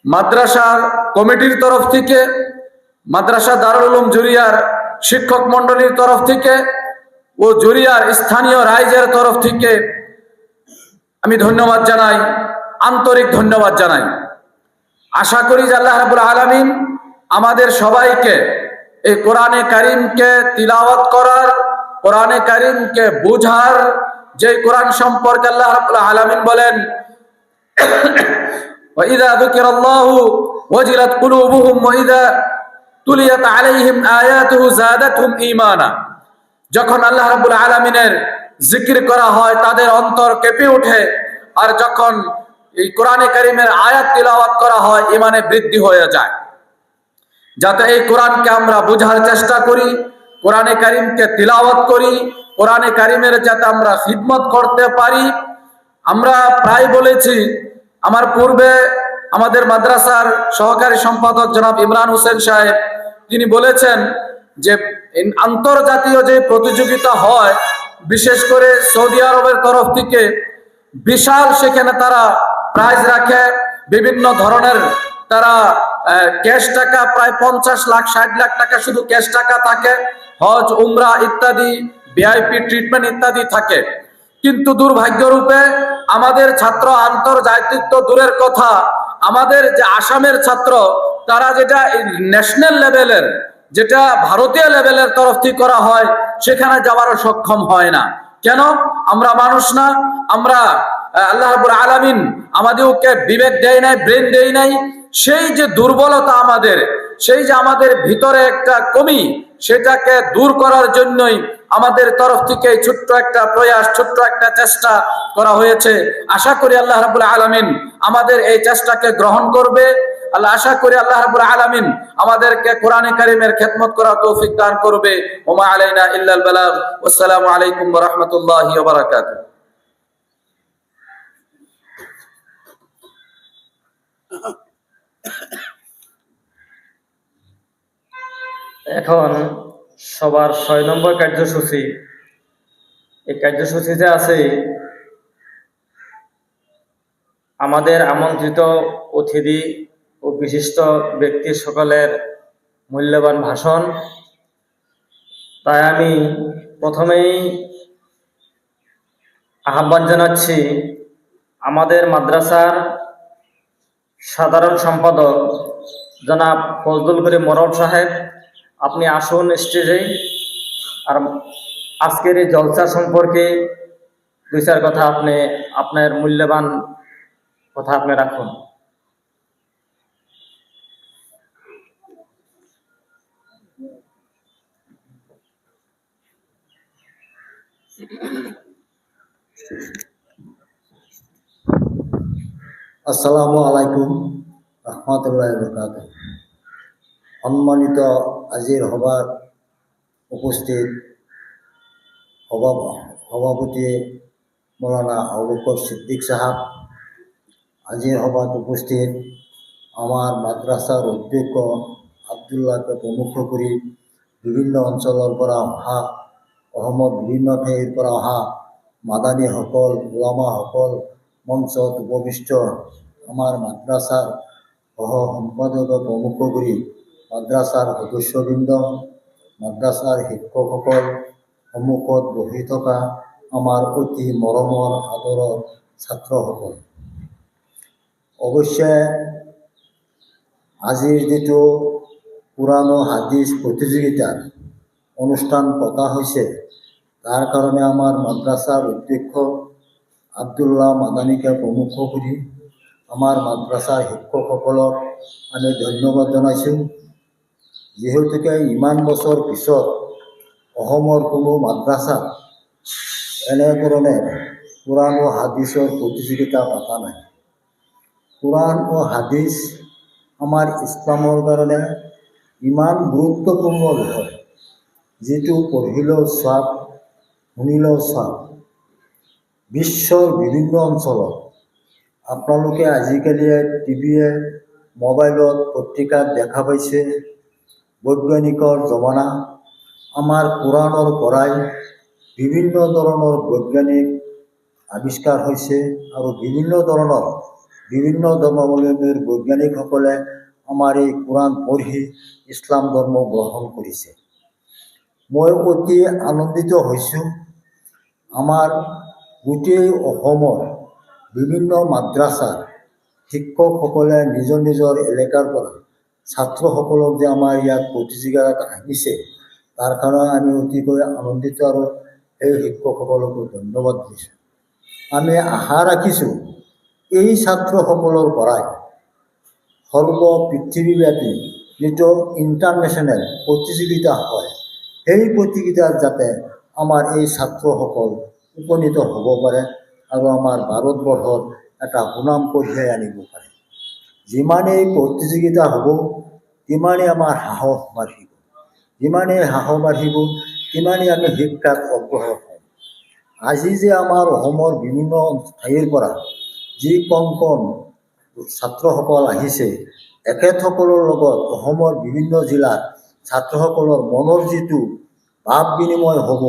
মাদ্রাসার কমিটির তরফ থেকে, মাদ্রাসা দারুল উলুম জুরিয়ার শিক্ষক মন্ডলীর তরফ থেকে ও জুরিয়ার স্থানীয় রাইজের তরফ থেকে আমি ধন্যবাদ জানাই, আন্তরিক ধন্যবাদ জানাই। আশা করি যে আল্লাহ রাব্বুল আলামিন আমাদের সবাইকে এই কোরআনে কারিমকে তিলাওয়াত করার, কোরআনে কারিমকে বুঝার, যে কোরআন সম্পর্কে আল্লাহ রাব্বুল আলামিন বলেন, ওয়া ইযা যুকিরাল্লাহু ওয়াজিলাত কুলুবুহুম ওয়া ইযা তুলিয়াত আলাইহিম আয়াতুহু যাদাতহুম ঈমানা, যখন আল্লাহ রাব্বুল আলামিনের জিকির করা হয় তাদের অন্তর কেঁপে ওঠে, আর যখন এই কোরআনে কারিমের আয়াত তিলাওয়াত করা হয় ঈমানে বৃদ্ধি হয়ে যায়। যাতে এই কোরআনকে আমরা বুঝার চেষ্টা করি, কোরআনে কারিমকে তিলাওয়াত করি, কোরআনে কারিমের যাতে আমরা খিদমত করতে পারি। আমরা প্রায় বলেছি, আমার পূর্বে আমাদের মাদ্রাসার সহকারী সম্পাদক জনাব ইমরান হোসেন সাহেব তিনি বলেছেন যে আন্তর্জাতীয় যে প্রতিযোগিতা হয়, বিশেষ করে সৌদি আরবের তরফ থেকে বিশাল সেখানে তারা প্রাইজ রাখে, বিভিন্ন ধরনের তারা ক্যাশ টাকা প্রায় 50 লাখ 60 লাখ টাকা শুধু ক্যাশ টাকা থাকে, হজ উমরা ইত্যাদি ভিআইপি ট্রিটমেন্ট ইত্যাদি থাকে। কিন্তু দুর্ভাগ্যরূপে আমাদের ছাত্র আন্তর্জাতিক তো দূরের কথা, আমাদের যে আসামের ছাত্র তারা যেটা ন্যাশনাল লেভেলের যেটা ভারতীয় লেভেলের তরফ থেকে করা হয় সেখানে যাওয়ারও সক্ষম হয় না। কেন? আমরা মানুষ না, আমরা আল্লাহ রাব্বুল আলামিন আমাদেরকে বিবেক দেয় নাই, ব্রেন দেয় নাই। সেই যে দুর্বলতা আমাদের, সেই যে আমাদের ভিতরে একটা কমি, সেটাকে দূর করার জন্যই আমাদের তরফ থেকে ছোট্ট একটা প্রয়াস, ছোট্ট একটা চেষ্টা করা হয়েছে। আশা করি আল্লাহ রাব্বুল আলামিন আমাদের এই চেষ্টাকে গ্রহণ করবে। আশা করি আল্লাহ রাব্বুল আলামিন আমাদেরকে কোরআনে কারীমের খেদমত করার তৌফিক দান করবে। ওমা আলাইনা ইল্লাল বালাগ। আসসালামু আলাইকুম ওয়া রাহমাতুল্লাহি ওয়া বারাকাতুহু। এখন সবার ৬ নম্বর কার্যসূচি। এই কার্যসূচিতে আছে আমাদের আমন্ত্রিত অতিথি ও বিশিষ্ট ব্যক্তি সকলের মূল্যবান ভাষণ। তাই আমি প্রথমেই আহ্বান জানাচ্ছি আমাদের মাদ্রাসার সাধারণ সম্পাদক জনাব ফজলুল করিম মরল সাহেব, আপনি আসুন স্টেজে। আর আজকের এই জলসা সম্পর্কে ২-৪ কথা আপনি আপনার মূল্যবান কথা আপনি রাখুন। আসসালামু আলাইকুম রহমতুল্লাহ বরকাতুহ। সম্মানিত আজির সভার উপস্থিত সভাপতি মৌলানা আবু বকর সিদ্দিক সাহেব, আজির সভাত উপস্থিত আমার মাদ্রাসার অধ্যক্ষ আব্দুল্লাহকে প্রমুখ কৰি বিভিন্ন অঞ্চলৰ পৰা অহা, অসমৰ বিভিন্ন ঠাইৰ পৰা অহা মাদানীসকল, ওলামাসকল, মঞ্চত উপবিষ্ট আমাৰ মাদ্ৰাসাৰ সহ সম্পাদকক প্ৰমুখ কৰি মাদ্ৰাসাৰ সদস্যবৃন্দ, মাদ্ৰাসাৰ শিক্ষকসকল, সন্মুখত বহি থকা আমাৰ অতি মৰমৰ আদৰৰ ছাত্ৰসকল, অৱশ্যে আজিৰ যিটো কোৰআন ও হাদিছ প্ৰতিযোগিতাৰ অনুষ্ঠান পতা হৈছে, তাৰ কাৰণে আমাৰ মাদ্ৰাসাৰ অধ্যক্ষ আব্দুল্লাহ মাদানীকে প্ৰমুখ কৰি আমাৰ মাদ্ৰাসাৰ শিক্ষকসকলক আমি ধন্যবাদ জনাইছোঁ। যিহেতুকে ইমান বছৰ পিছত অসমৰ কোনো মাদ্ৰাসাত এনেধৰণে কোৰআন ও হাদিছৰ প্ৰতিযোগিতা পতা নাই। কোৰআন ও হাদিছ আমাৰ ইছলামৰ কাৰণে ইমান গুৰুত্বপূৰ্ণ বিষয়, যিটো পঢ়িলেও চাওক, শুনিলেও চাওক। বিশ্বৰ বিভিন্ন অঞ্চলত আপোনালোকে আজিকালি টিভিয়ে, মোবাইলত, পত্ৰিকাত দেখা পাইছে, বৈজ্ঞানিকৰ জমানা। আমাৰ কোৰআনৰ পৰাই বিভিন্ন ধৰণৰ বৈজ্ঞানিক আৱিষ্কাৰ হৈছে আৰু বিভিন্ন ধৰ্মাৱলম্বীৰ বৈজ্ঞানিকসকলে আমাৰ এই কোৰআন পঢ়ি ইছলাম ধৰ্ম গ্ৰহণ কৰিছে। মই অতি আনন্দিত হৈছোঁ। আমাৰ গোটেই অসমৰ বিভিন্ন মাদ্ৰাসাৰ শিক্ষকসকলে নিজৰ নিজৰ এলেকাৰ পৰা ছাত্ৰসকলক যে আমাৰ ইয়াত প্ৰতিযোগিতাত আহিছে, তাৰ কাৰণে আমি অতিকৈ আনন্দিত আৰু সেই শিক্ষকসকলকো ধন্যবাদ দিছোঁ। আমি আশা ৰাখিছোঁ এই ছাত্ৰসকলৰ পৰাই পৃথিৱীব্যাপী যিটো ইণ্টাৰনেশ্যনেল প্ৰতিযোগিতা হয়, সেই প্ৰতিযোগিতাত যাতে আমাৰ এই ছাত্ৰসকল উপনীত হ'ব পাৰে আৰু আমাৰ ভাৰতবৰ্ষৰ এটা সুনাম কঢ়িয়াই আনিব পাৰে। যিমানেই প্ৰতিযোগিতা হ'ব, তিমানেই আমাৰ সাহস বাঢ়িব। যিমানেই সাহস বাঢ়িব, তিমানেই আমি শিক্ষাত অগ্ৰসৰ হ'ম। আজি যে আমাৰ অসমৰ বিভিন্ন ঠাইৰ পৰা যি কণ ছাত্ৰসকল আহিছে, এখেতসকলৰ লগত অসমৰ বিভিন্ন জিলাৰ ছাত্ৰসকলৰ মনৰ যিটো ভাৱ বিনিময় হ'ব,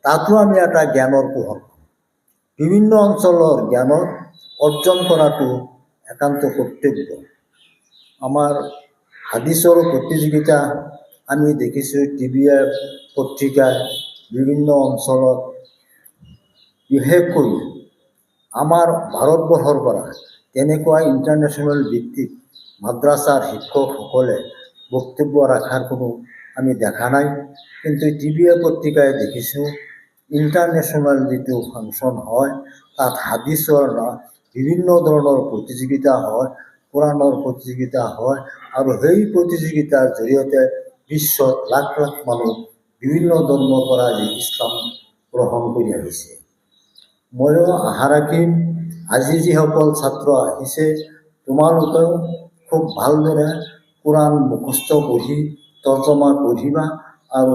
তাতো আমি এটা জ্ঞানৰ পোহৰ পাম। বিভিন্ন অঞ্চলৰ জ্ঞান অৰ্জন কৰাটো একান্ত কৰ্তব্য। আমাৰ হাদিছৰ প্ৰতিযোগিতা আমি দেখিছোঁ টিভিয়ে, পত্ৰিকায়, বিভিন্ন অঞ্চলত। বিশেষকৈ আমাৰ ভাৰতবৰ্ষৰ পৰা তেনেকুৱা ইণ্টাৰনেশ্যনেল ভিত্তিক মাদ্ৰাসাৰ শিক্ষকসকলে বক্তব্য ৰখাৰ কোনো আমি দেখা নাই, কিন্তু টিভি পত্রিকায় দেখিছোঁ ইণ্টাৰনেশ্যনেল যিটো ফাংচন হয় তাত হাদিছৰ বিভিন্ন ধৰণৰ প্ৰতিযোগিতা হয়, কোৰাণৰ প্ৰতিযোগিতা হয়, আৰু সেই প্ৰতিযোগিতাৰ জৰিয়তে বিশ্বত লাখ লাখ মানুহ বিভিন্ন ধৰ্মৰ পৰা যি ইছলাম গ্ৰহণ কৰি আহিছে। ময়ো আশা ৰাখিম আজি যিসকল ছাত্ৰ আহিছে তোমালোকেও খুব ভালদৰে কোৰাণ মুখস্থ পঢ়ি তৰ্জমা পঢ়িবা, আৰু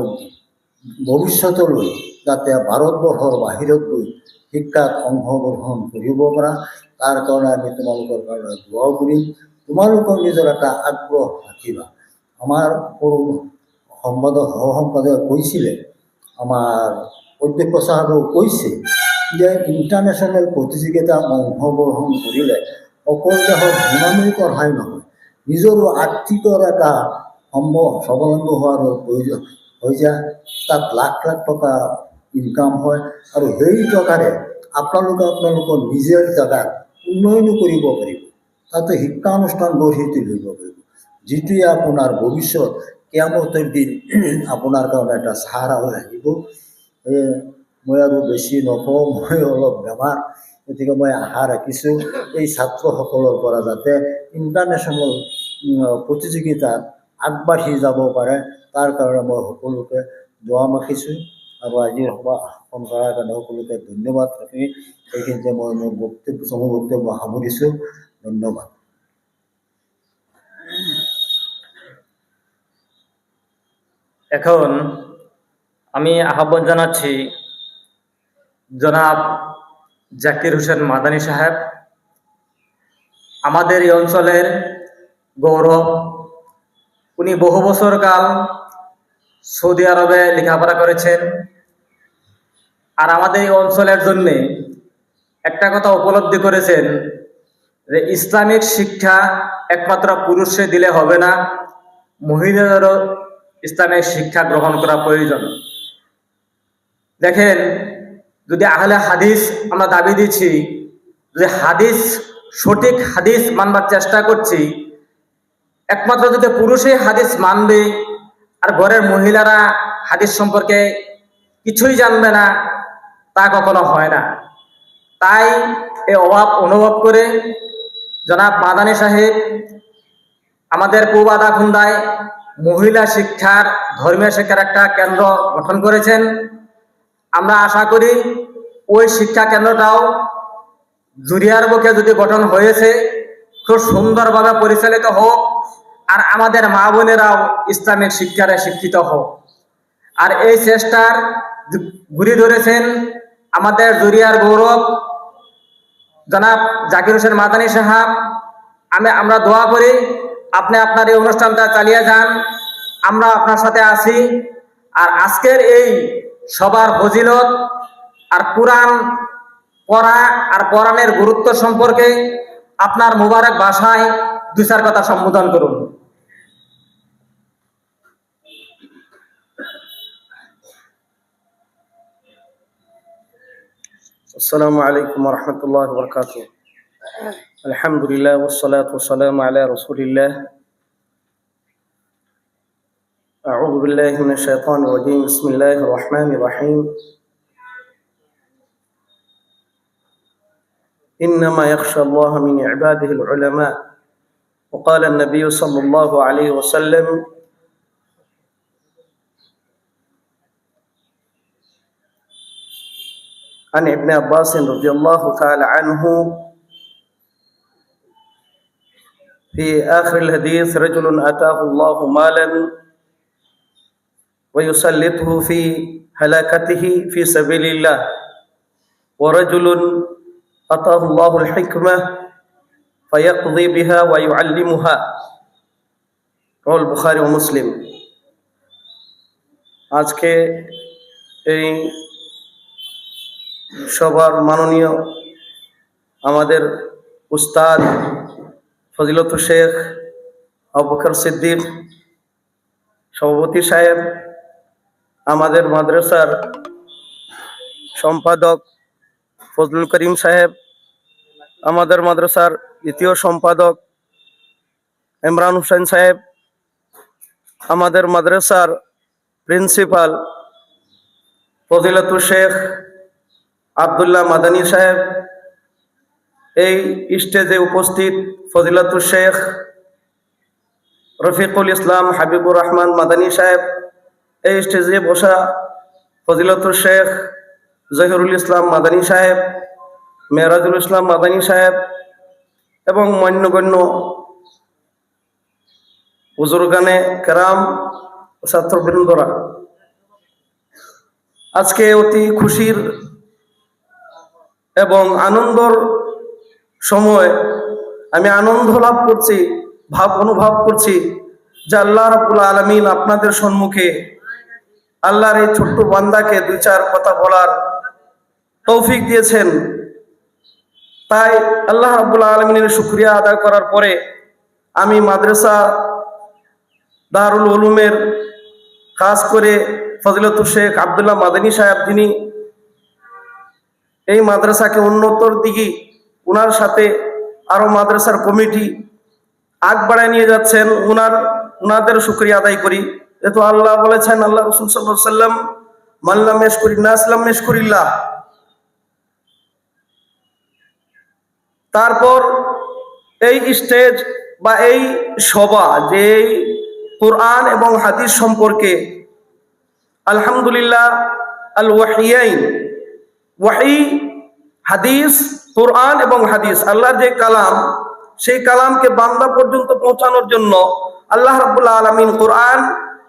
ভৱিষ্যতলৈ যাতে ভাৰতবৰ্ষৰ বাহিৰত গৈ শিক্ষাত অংশগ্ৰহণ কৰিব পৰা, তাৰ কাৰণে আমি তোমালোকৰ কাৰণে দোৱাও কৰিম। তোমালোকৰ নিজৰ এটা আগ্ৰহ ৰাখিবা। আমাৰ সৰু সহ-সম্পাদকে কৈছিলে, আমাৰ অধ্যক্ষ চাহাবেও কৈছে যে ইণ্টাৰনেশ্যনেল প্ৰতিযোগিতাত অংশগ্ৰহণ কৰিলে অকল দেশৰ ধনামী পঢ়াই নহয়, নিজৰো আৰ্থিকৰ এটা স্বাৱলম্বী হোৱাৰ প্ৰয়োজন হৈ যায়। তাত লাখ লাখ টকা ইনকাম হয়, আৰু সেই টকাৰে আপোনালোকৰ নিজৰ জেগাত উন্নয়নো কৰিব পাৰিব, তাতে শিক্ষানুষ্ঠান গঢ়ি তুলিব পাৰিব, যিটোৱে আপোনাৰ ভৱিষ্যত কিয়ামতৰ দিন আপোনাৰ কাৰণে এটা চাহাৰা হৈ আহিব। মই আৰু বেছি নকওঁ, মই অলপ বেমাৰ, গতিকে মই আশা ৰাখিছোঁ এই ছাত্ৰসকলৰ পৰা যাতে ইণ্টাৰনেশ্যনেল প্ৰতিযোগিতাত আগবাঢ়ি যাব পাৰে, তাৰ কাৰণে মই সকলোকে দোৱা মাগিছোঁ। আৰু আজিৰ সভাখন কৰাৰ কাৰণে সকলোকে ধন্যবাদ ৰাখি সেইখিনিতে মই মোৰ বক্তব্য সামৰিছোঁ। ধন্যবাদ। এখন আমি আহ্বান জানাচ্ছি জনাব জাকির হোসেন মাদানী সাহেব, আমাদের এই অঞ্চলের গৌরব। উনি বহু বছর কাল সৌদি আরবে লেখাপড়া করেছেন, আর আমাদের এই অঞ্চলের জন্য একটা কথা উপলব্ধি করেছেন যে ইসলামিক শিক্ষা একমাত্র পুরুষে দিলে হবে না, মহিলাদেরও ইসলামিক শিক্ষা গ্রহণ করা প্রয়োজন। দেখেন, যদি আহলে হাদিস আমরা দাবি দিচ্ছি, যে হাদিস সঠিক হাদিস মানবার চেষ্টা করছি, একমাত্র যদি পুরুষই হাদিস মানবে আর ঘরের মহিলারা হাদিস সম্পর্কে কিছুই জানবে না, তা কখনো হয় না। তাই এই অভাব অনুভব করে জনাব মাদানী সাহেব আমাদের পূর্ব আদাখুন্দায় মহিলা শিক্ষার, ধর্মীয় শিক্ষার একটা কেন্দ্র গঠন করেছেন। আমরা আশা করি ওই শিক্ষা কেন্দ্রটাও জুরিয়ার বুকে যদি গঠন হয়েছে খুব সুন্দরভাবে পরিচালিত হোক, আর আমাদের মা বোনেরাও ইসলামিক শিক্ষারে শিক্ষিত হোক। আর এই চেষ্টার ঘুরে ধরেছেন আমাদের জুরিয়ার গৌরব জনাব জাকির হোসেন মাদানী সাহেব। আমরা দোয়া করি আপনি আপনার এই অনুষ্ঠানটা চালিয়ে যান, আমরা আপনার সাথে আছি। আর আজকের এই সবার ফজিলত আর কোরআন পড়া আর কোরআনের গুরুত্ব সম্পর্কে আপনার মুবারক ভাষায় দুই চার কথা সম্বোধন করুন। আসসালামু আলাইকুম ওয়া রাহমাতুল্লাহি ওয়া বারাকাতুহু। আলহামদুলিল্লাহ ওয়াস সালাতু ওয়াস সালামু আলা রাসূলিল্লাহ। আউযু বিল্লাহি মিনাশ শাইতানির রাজীম। বিসমিল্লাহির রহমানির রহিম। إنما يخشى الله من عباده العلماء وقال النبي صلى الله عليه وسلم عن ابن عباس رضي الله تعالى عنه في آخر الحديث رجل أتاه الله مالا ويسلطه في هلاكته في سبيل الله ورجل أتاه الله الحكمة فيقضي بها ويعلمها رواه البخاري ومسلم। আজকে এই সবার মাননীয় আমাদের উস্তাদ ফজিলত শেখ আবু বকর সিদ্দিক সভাপতি সাহেব, আমাদের মাদ্রাসার সম্পাদক ফজলুল করিম সাহেব, আমাদের মাদ্রাসার দ্বিতীয় সম্পাদক ইমরান হোসেন সাহেব, আমাদের মাদ্রাসার প্রিন্সিপাল ফজিলাতুল শেখ আব্দুল্লাহ মাদানী সাহেব, এই স্টেজে উপস্থিত ফজিলাতুল শেখ রফিকুল ইসলাম হাবিবুর রহমান মাদানী সাহেব, এই স্টেজে বসা ফজিলাতুল শেখ জহিরুল ইসলাম মাদানী সাহেব, মেরাজুল ইসলাম মাদানী সাহেব এবং মান্যগণ্য বুজুর্গানে কেরাম, ছাত্রবৃন্দরা, আজকে অতি খুশির এবং আনন্দর সময় আমি আনন্দ লাভ করছি, অনুভব করছি যে আল্লাহ রাব্বুল আলামিন আপনাদের সম্মুখে আল্লাহর এই ছোট্ট বান্দাকে দুই চার কথা বলার তৌফিক দিয়েছেন। তাই আল্লাহ রাব্বুল আলামিনের শুকরিয়া আদায় করার পরে আমি মাদ্রাসা দারুল উলুমের খাস করে ফজিলাতুল শেখ আব্দুল্লাহ মাদানী সাহেব, যিনি এই মাদ্রাসাকে উন্নতর দিকে উনার সাথে আরো মাদ্রাসার কমিটি আগ বাড়ায় নিয়ে যাচ্ছেন, উনাদের শুকরিয়া আদায় করি। যেহেতু আল্লাহ বলেছেন, আল্লাহ রাসূল সাল্লাল্লাহু আলাইহি ওয়াসাল্লাম, মান লাম ইয়াশকুরিন নাস লাম ইয়াশকুরিল্লাহ। তারপর এই স্টেজ বা এই সভা, যে কোরআন এবং হাদিস সম্পর্কে আলহামদুলিল্লাহ আল ওয়াহিয়াইন, ওয়াহি, হাদিস, কোরআন এবং হাদিস, আল্লাহর যে কালাম, সেই কালামকে বান্দা পর্যন্ত পৌঁছানোর জন্য আল্লাহ রাব্বুল আলামিন কোরআন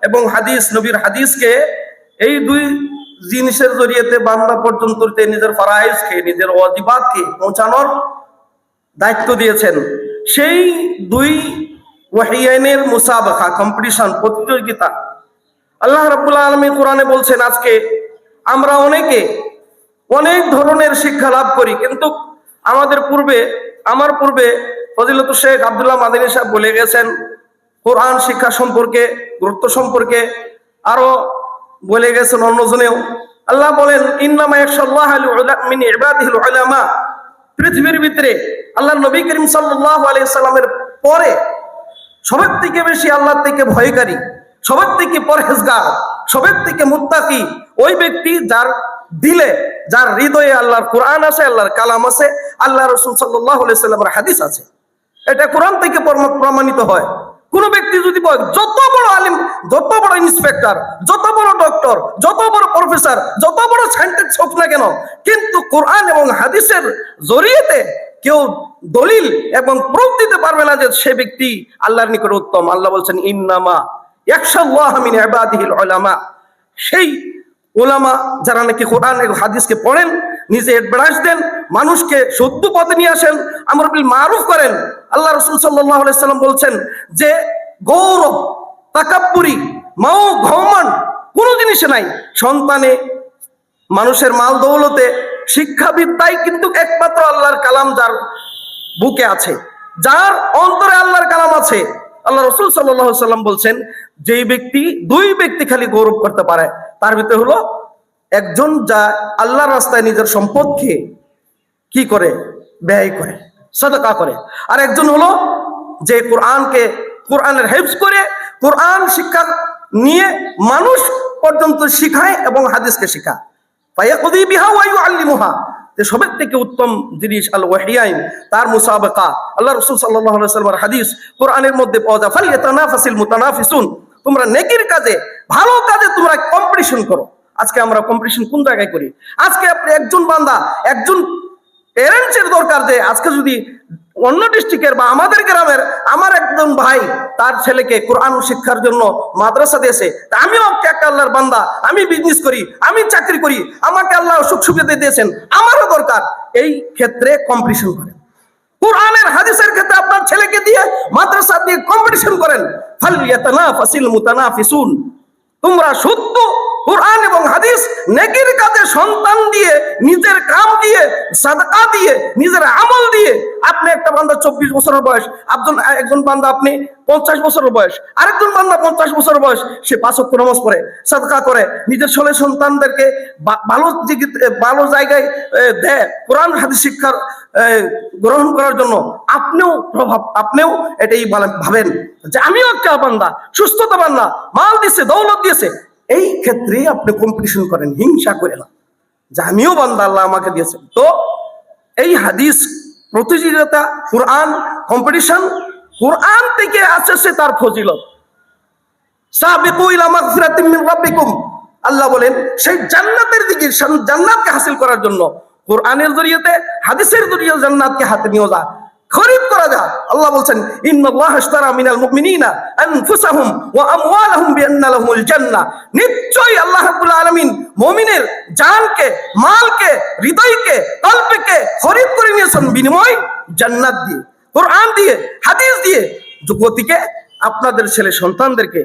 এবং হাদিস, নবীর হাদিসকে, এই দুই জিনিসের জরিয়েতে বান্দা পর্যন্ত নিজের ফরাইজকে, নিজের ওয়াজিবাতকে পৌঁছানোর দায়িত্ব দিয়েছেন। সেই দুই ওয়াহিয়াইনের মুসাবাকা, কম্পিটিশন, প্রতিযোগিতা আল্লাহ রাব্বুল আলামিন কোরআনে বলছেন, আজকে আমরা অনেকে অনেক ধরনের শিক্ষা লাভ করি, কিন্তু আমার পূর্বে ফজিলাতুল শেখ আব্দুল্লাহ মাদানী সাহেব বলে গেছেন কোরআন শিক্ষা সম্পর্কে, গুরুত্ব সম্পর্কে, আরো বলে গেছেন অন্যজনেও। আল্লাহ বলেন, ইন্নামা ইয়াখশাল্লাহ মিন ইবাদিহিল উলামা। পৃথিবীর ভিতরে আল্লাহ নবী করিম সাল্লাল্লাহু আলাইহি সাল্লামের পরে সবার থেকে বেশি আল্লাহর থেকে ভয়কারী, সবার থেকে পরহেজগার, সবার থেকে মুত্তাকি ওই ব্যক্তি যার দিলে, যার হৃদয়ে আল্লাহর কোরআন আছে, আল্লাহর কালাম আছে, আল্লাহ রাসূল সাল্লাল্লাহু আলাইহি সাল্লামের হাদিস আছে। এটা কোরআন থেকে প্রমাণিত হয়। কোন ব্যক্তি যদি বলে যত বড় আলিম, যত বড় ইন্সপেক্টর, যত বড় ডক্টর, যত বড় প্রফেসর, যত বড় সায়েন্টিস্ট হোক না কেন, কিন্তু কোরআন এবং হাদিসের জরিয়েতে কেউ দলিল এবং প্রুফ দিতে পারবে না যে সে ব্যক্তি আল্লাহর নিকট উত্তম। আল্লাহ বলছেন, ইন্নামা ইয়াখশাল্লাহ মিন ইবাদিহিল উলামা। সেই উলামা যারা নাকি কোরআন এবং হাদিসকে পড়েন, নিজে অ্যাডভাইস দেন, মানুষকে সত্য পথে নিয়ে আসেন, আমর বিল মারুফ করেন। আল্লাহ রাসূল সাল্লাল্লাহু আলাইহি সাল্লাম বলছেন যে গৌরব, তাকাব্বুরি, মাও ঘমন্ড কোনো জিনিসে নাই। সন্তানে, মানুষের মাল দৌলতে, শিক্ষাবিদ্যায় কিন্তু একমাত্র আল্লাহর কালাম যার বুকে আছে, যার অন্তরে আল্লাহর কালাম আছে। আল্লাহ রাসূল সাল্লাল্লাহু আলাইহি সাল্লাম বলছেন, যেই ব্যক্তি, দুই ব্যক্তি খালি গৌরব করতে পারে, তার ভিতরে হলো একজন যা আল্লাহর রাস্তায় নিজের সম্পদকে কি করে, ব্যয় করে, সাদাকা করে, আর একজন হলো যে কোরআনের হিফজ করে, কোরআন শিক্ষা নিয়ে মানুষ পর্যন্ত শিখায় এবং হাদিসকে শিখায়। ফায়াকুযী বিহা ওয়া ইউআল্লিমুহা। যে সবের থেকে উত্তম জিনিস আল ওয়াহিয়াইন, তার মুসাবাকা। আল্লাহ রাসূল সাল্লাল্লাহু আলাইহি ওয়াসাল্লামের হাদিস কোরআনের মধ্যে পাওয়া যায়, ফালইয়াতানাফাসিল মুতানাফিসুন। তোমরা নেকির কাজে, ভালো কাজে তোমরা কম্পিটিশন করো। আজকে আমরা কম্পিটিশন কোন জায়গায় করি? আজকে আপনি একজন বান্দা, একজন প্যারেন্টসের দরকার যে আজকে যদি অন্য ডিস্ট্রিক্টের বা আমাদের গ্রামের আমার একজন ভাই তার ছেলেকে কোরআন শিক্ষার জন্য মাদ্রাসা দিয়েছে, তা আমিও একটা আল্লাহর বান্দা, আমি বিজনেস করি, আমি চাকরি করি, আমাকে আল্লাহ সুখ সুবিধা দিয়েছেন, আমারও দরকার। এই ক্ষেত্রে কম্পিটিশন করেন। কোরআনের হাদিসের ক্ষেত্রে আপনার ছেলেকে দিয়ে মাদ্রাসা দিয়ে কম্পিটিশন করেন। ফালইয়াতানাফাসিল মুতানাফিসুন। তোমরা সত্য কোরআন এবং হাদিস নেকির কাজে সন্তান দিয়ে, নিজের কাম দিয়ে, সাদাকা দিয়ে, নিজের আমল দিয়ে। আপনি একটা বান্দা 24 বছরের বয়স, একজন বান্দা আপনি 50 বছরের বয়স, আরেকজন বান্দা 50 বছরের বয়স, সে 5 ওয়াক্ত নামাজ পড়ে, সাদাকা করে, নিজের ছেলে সন্তানদেরকে ভালো জায়গায় দেয় কোরআন হাদিস শিক্ষার গ্রহণ করার জন্য। আপনিও এটাই ভাবেন যে আমিও একটা বান্দা, সুস্থতা বান্দা, মাল দিয়েছে, দৌলত দিয়েছে, এই ক্ষেত্রে আপনি কম্পিটিশন করেন, হিংসা করে না যে আমিও বান্দা, আল্লাহ আমাকে দিয়েছেন। তো এই হাদিস প্রতিযোগিতা, কোরআন কম্পিটিশন, কোরআন থেকে আসছে তার ফজিলত। সাবিকু ইলা মাগফিরাতিম মিন রাব্বিকুম, আল্লাহ বলেন সেই জান্নাতের দিকে, জান্নাতকে হাসিল করার জন্য কোরআনের জরিয়তে, হাদিসের জরিয়তে জান্নাতকে হাতে নিয়ে যা, খরিদ করা যা। আল্লাহ বলছেন ইন্নাল্লাহা আশতারা মিনাল মুমিনিনা আনফুসাহুম ওয়া আমওয়ালাহুম বিআন্না লাহুমুল জান্নাহ, নিশ্চয়ই আল্লাহ রাব্বুল আলামিন মুমিনের জানকে, মালকে, হৃদয়কে, কলবকে খরিদ করে নিয়েছেন বিনিময় জান্নাত দিয়ে, কোরআন দিয়ে, হাদিস দিয়ে। যুবতীকে, আপনাদের ছেলে সন্তানদেরকে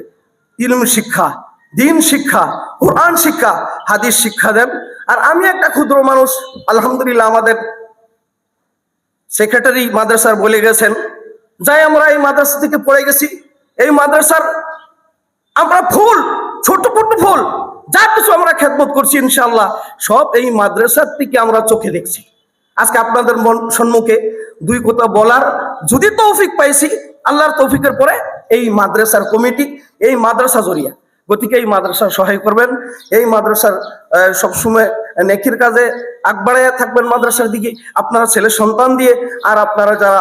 ইলম শিক্ষা, দিন শিক্ষা, কোরআন শিক্ষা, হাদিস শিক্ষা দেন। আর আমি একটা ক্ষুদ্র মানুষ, আলহামদুলিল্লাহ আমাদের সেক্রেটারি মাদ্রাসার বলে গেছেন, যাই আমরা এই মাদ্রাসা থেকে পড়ে গেছি, এই মাদ্রাসার আমরা ফুল, ছোট ছোট ফুল, যা কিছু আমরা খেদমত করছি ইনশাআল্লাহ সব এই মাদ্রাসার থেকে আমরা চোখে দেখছি। আজকে আপনাদের সম্মুখে দুই কথা বলার যদি তৌফিক পাইছি, আল্লাহর তৌফিকের পরে এই মাদ্রাসার কমিটি, এই মাদ্রাসা জরিয়া, গতিকে এই মাদ্রাসার সহায় করবেন, এই মাদ্রাসার সবসময় নেকির কাজে আগবাড়াইয়া থাকবেন মাদ্রাসার দিকে, আপনারা ছেলে সন্তান দিয়ে। আর আপনারা যারা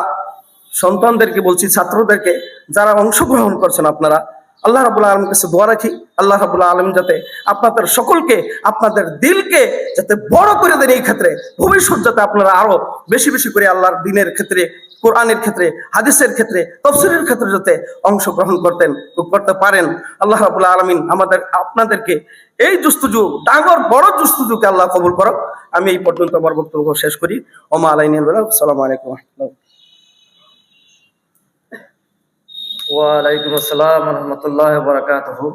সন্তানদেরকে বলছি, ছাত্রদেরকে যারা অংশগ্রহণ করছেন, আপনারা আল্লাহ রাব্বুল আলামিনের কাছে দোয়া রাখি, আল্লাহ রাব্বুল আলামিন যাতে আপনাদের সকলকে, আপনাদের দিলকে যাতে বড় করে দেন, এই ক্ষেত্রে ভবিষ্যৎ যাতে আপনারা আরো বেশি বেশি করে আল্লাহর দ্বীনের ক্ষেত্রে, কোরআনের ক্ষেত্রে, হাদিসের ক্ষেত্রে, তাফসীরের ক্ষেত্রে যাতে অংশগ্রহণ করতে পারেন। আল্লাহ রাব্বুল আলামিন আপনাদেরকে এই জুস্তুজু, ডাঙর বড় জুস্তুজুকে আল্লাহ কবুল করুক। আমি এই পর্যন্ত আমার বক্তব্য শেষ করি। ওমা আলাইনাল বালাগ। আসসালামু আলাইকুম ওয়া রাহমাতুল্লাহ। ওয়ালাইকুম আসসালাম ওয়া রাহমাতুল্লাহি ওয়া বারাকাতুহু।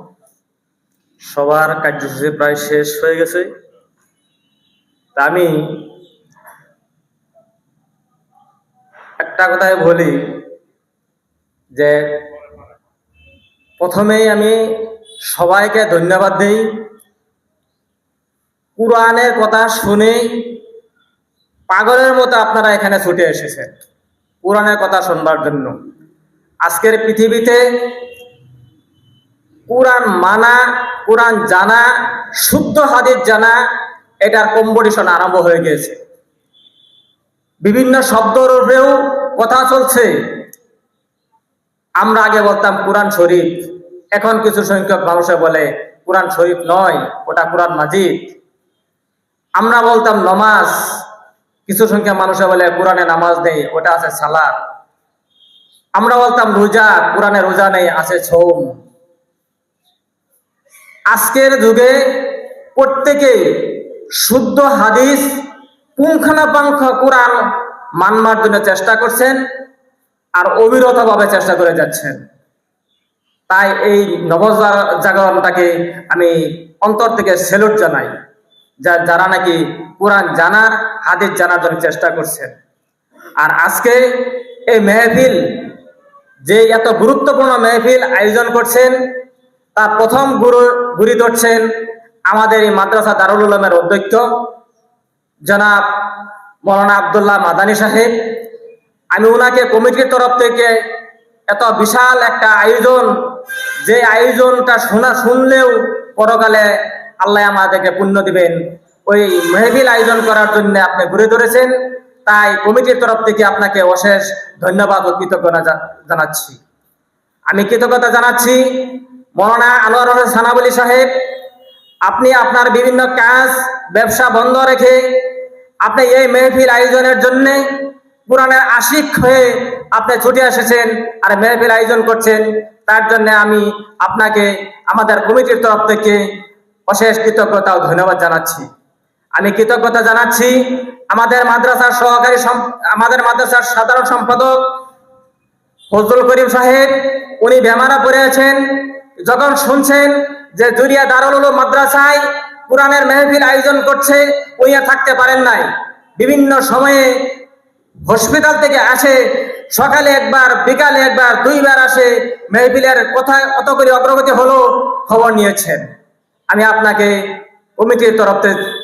সবার কার্যসূচি প্রায় শেষ হয়ে গেছে। তা আমি একটা কথাই বলি যে প্রথমেই আমি সবাইকে ধন্যবাদ দেই, কুরআনের কথা শুনে পাগলের মতো আপনারা এখানে ছুটে এসেছেন কুরআনের কথা শুনবার জন্য। আজকের পৃথিবীতে কুরআন মানা, কুরআন জানা, শুদ্ধ হাদিস জানা, এটার কম্পিটিশন আরম্ভ হয়ে গিয়েছে। বিভিন্ন শব্দের উপরেও কথা চলছে। আমরা আগে বলতাম কুরআন শরীফ, এখন কিছু সংখ্যক মানুষে বলে কুরআন শরীফ নয়, ওটা কুরআন মাজিদ। আমরা বলতাম নামাজ, কিছু সংখ্যক মানুষে বলে কুরআনে নামাজ নেই, ওটা আছে সালাত। আমরা বলতাম রোজা, কুরআনে রোজা নেই, আছে সওম। আজকের যুগে প্রত্যেকে শুদ্ধ হাদিস, পুঙ্খানুপুঙ্খ কুরআন মানবার জন্য চেষ্টা করছেন আর অবিরতভাবে চেষ্টা করে যাচ্ছেন। তাই এই নবজাগরণটাকে আমি অন্তর থেকে সেলুট জানাই, যারা নাকি কুরআন জানার, হাদিস জানার জন্য চেষ্টা করছেন। আর আজকে এই মেহফিল, যে এত গুরুত্বপূর্ণ মেহফিল আয়োজন করছেন, তার প্রথম গুরু ধরছেন আমাদের এই মাদ্রাসা দারুল উলুমের অধ্যক্ষ জনাব মৌলানা আব্দুল্লাহ মাদানী সাহেব। আমি ওনাকে কমিটির তরফ থেকে এত বিশাল একটা আয়োজন, যে আয়োজনটা শুনলেও পরকালে আল্লাহ আমাদেরকে পুণ্য দিবেন, ওই মেহফিল আয়োজন করার জন্য আপনি ঘুরে ধরেছেন। তাই কমিটির তরফ থেকে আপনাকে অশেষ ধন্যবাদ ও কৃতজ্ঞতা জানাচ্ছি। আমি কৃতজ্ঞতা জানাচ্ছি মৌলানা আনোয়ার হোসেন সানাবলী সাহেব। আপনি আপনার বিভিন্ন কাজ, ব্যবসা বন্ধ রেখে আপনি এই মেহফিল আয়োজনের জন্য কুরআনের আশিক হয়ে আপনি ছুটে এসেছেন আর মেহফিল আয়োজন করছেন। তার জন্য আমি আপনাকে আমাদের কমিটির তরফ থেকে অশেষ কৃতজ্ঞতা ও ধন্যবাদ জানাচ্ছি। আমি কৃতজ্ঞতা জানাচ্ছি আমাদের মাদ্রাসার সাধারণ সম্পাদক ফজলুল করিম সাহেব। উনি বেমারা পড়ে আছেন। যখন শুনছেন যে জুরিয়া দারুল উলুম মাদ্রাসায় কুরআনের মেহফিল আয়োজন করছে, উনি আর থাকতে পারেন নাই। বিভিন্ন সময়ে হসপিটাল থেকে আসে, সকালে একবার, বিকালে একবার, দুইবার আসে, মেহফিলের কোথায় কত করে অগ্রগতি হলো খবর নিয়েছেন। আমি আপনাকে কমিটির তরফ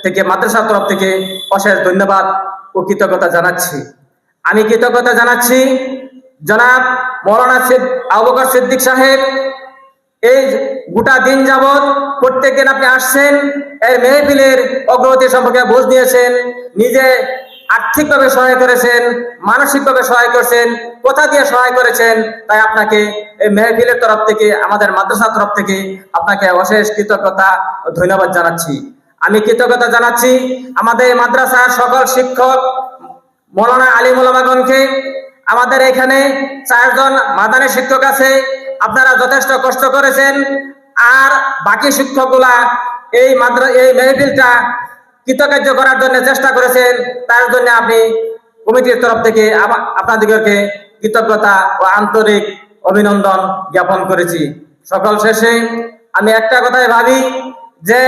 থেকে, মাদ্রাসার তরফ থেকে অশেষ ধন্যবাদ ও কৃতজ্ঞতা জানাচ্ছি। আমি কৃতজ্ঞতা জানাচ্ছি জনাব মৌলানা আবু বকর সিদ্দিক সাহেব। এই গোটা দিন যাবৎ প্রত্যেকদিন আপনি আসছেন, এই মেহফিলের অগ্রগতি সম্পর্কে বুঝ নিয়েছেন, নিজে আর্থিকভাবে সহায় করেছেন, মানসিকভাবে সহায় করেছেন, কথা দিয়ে সহায় করেছেন। তাই আপনাকে এই মেহফিলের তরফ থেকে, আমাদের মাদ্রাসার তরফ থেকে আপনাকে অশেষ কৃতজ্ঞতা ও ধন্যবাদ জানাচ্ছি। আমি কৃতজ্ঞতা জানাচ্ছি আমাদের মাদ্রাসার সকল শিক্ষক, মৌলানা আলিম ওলামাগণকে। আমাদের এখানে 4 জন মাদানী শিক্ষক আছে, আপনারা যথেষ্ট কষ্ট করেছেন। আর বাকি শিক্ষকগুলা এই মেহফিলটা কৃতকার্য করার জন্য চেষ্টা করেছেন, তার জন্য আমি কমিটির তরফ থেকে আপনাদেরকে কৃতজ্ঞতা ও আন্তরিক অভিনন্দন জ্ঞাপন করেছি। সকল শেষে আমি একটা কথাই ভাবি যে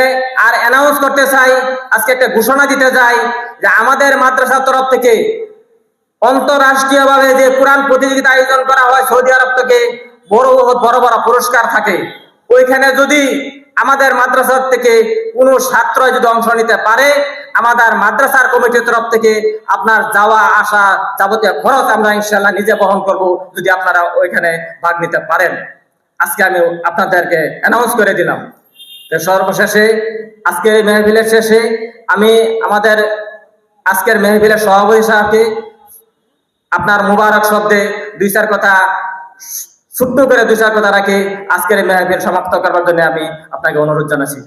আর অ্যানাউন্স করতে চাই, আজকে একটা ঘোষণা দিতে চাই যে আমাদের মাদ্রাসার তরফ থেকে অন্তরাষ্ট্রীয়ভাবে যে কোরআন প্রতিযোগিতা আয়োজন করা হয় সৌদি আরব থেকে, বড় বড় পুরস্কার থাকে, ওইখানে যদি আমাদের মাদ্রাসার থেকে কোনো ছাত্র যদি অংশ নিতে পারে, আমাদের মাদ্রাসার কমিটির তরফ থেকে আপনার যাওয়া আসা যাবতীয় খরচ আমরা ইনশাআল্লাহ নিজে বহন করব, যদি আপনারা ওইখানে ভাগ নিতে পারেন। আজকে আমি আপনাদেরকে অ্যানাউন্স করে দিলাম। তো সর্বশেষে আজকের এই মেহফিলের শেষে আমি আমাদের আজকের মেহফিলের সভাপতি সাহেবকে আপনার মুবারক শব্দে 2-4 কথা, ছোট্ট করে 2-4 কথা রাখি আজকের এই মেহফিল সমাপ্ত করবার জন্য আমি আপনাকে অনুরোধ জানাচ্ছি।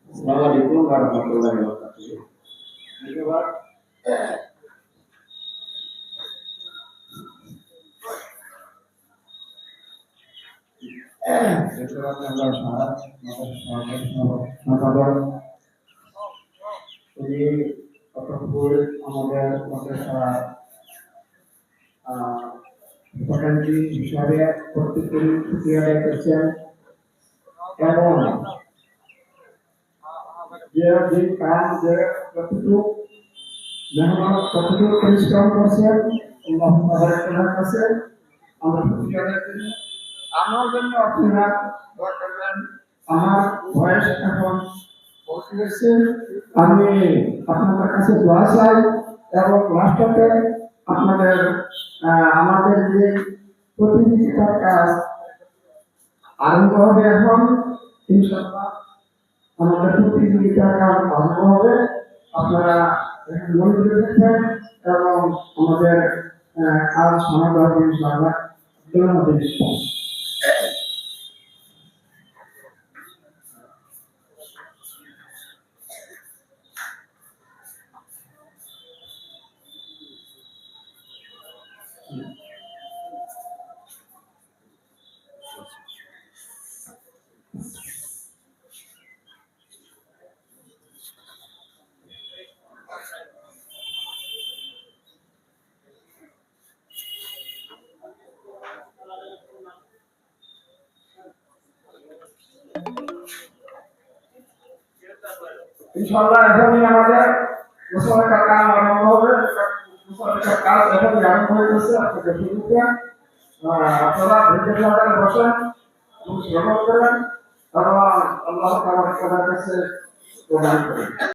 Assalamualaikum warahmatullahi wabarakatuh. ধন্যবাদ। আমাদের মাদ্রাসা সেকেন্ডারি হিসাবে প্রত্যেকেরই ছুটি আদায় করছেন এবং যে কাজ যে কতটুকু মেহনত কতটুকু পরিশ্রম করছেন আল্লাহ তাআলার কাছে আমরা ছুটি আদায় করি। আমার জন্য আপনারা দোয়া করবেন। আমার বয়স এখন বলতেছে, আমি আপনাদের কাছে দোয়া চাই এবং লাস্টে আপনাদের আমাদের যে প্রতিযোগিতার কাজ আরম্ভ হবে এখন ইনশাআল্লাহ। আমাদের প্রতিযোগিতার কাজ আরম্ভ হবে, আপনারা এখন মনোযোগ রাখবেন এবং আমাদের কাজ সমাধান হবে ইনশাআল্লাহ। ধন্যবাদ। ইনশাআল্লাহ এখনই আমাদের মুসলমানের কাজ আরম্ভ হবে। মুসলমানের কাজ এখনই আরম্ভ হয়ে গেছে। আপনাদের শুরুতে আপনারা ধৈর্য সহকারে বসেন এবং শ্রবণ করেন এবং আল্লাহ তাআলার কাছে দোয়া করেন।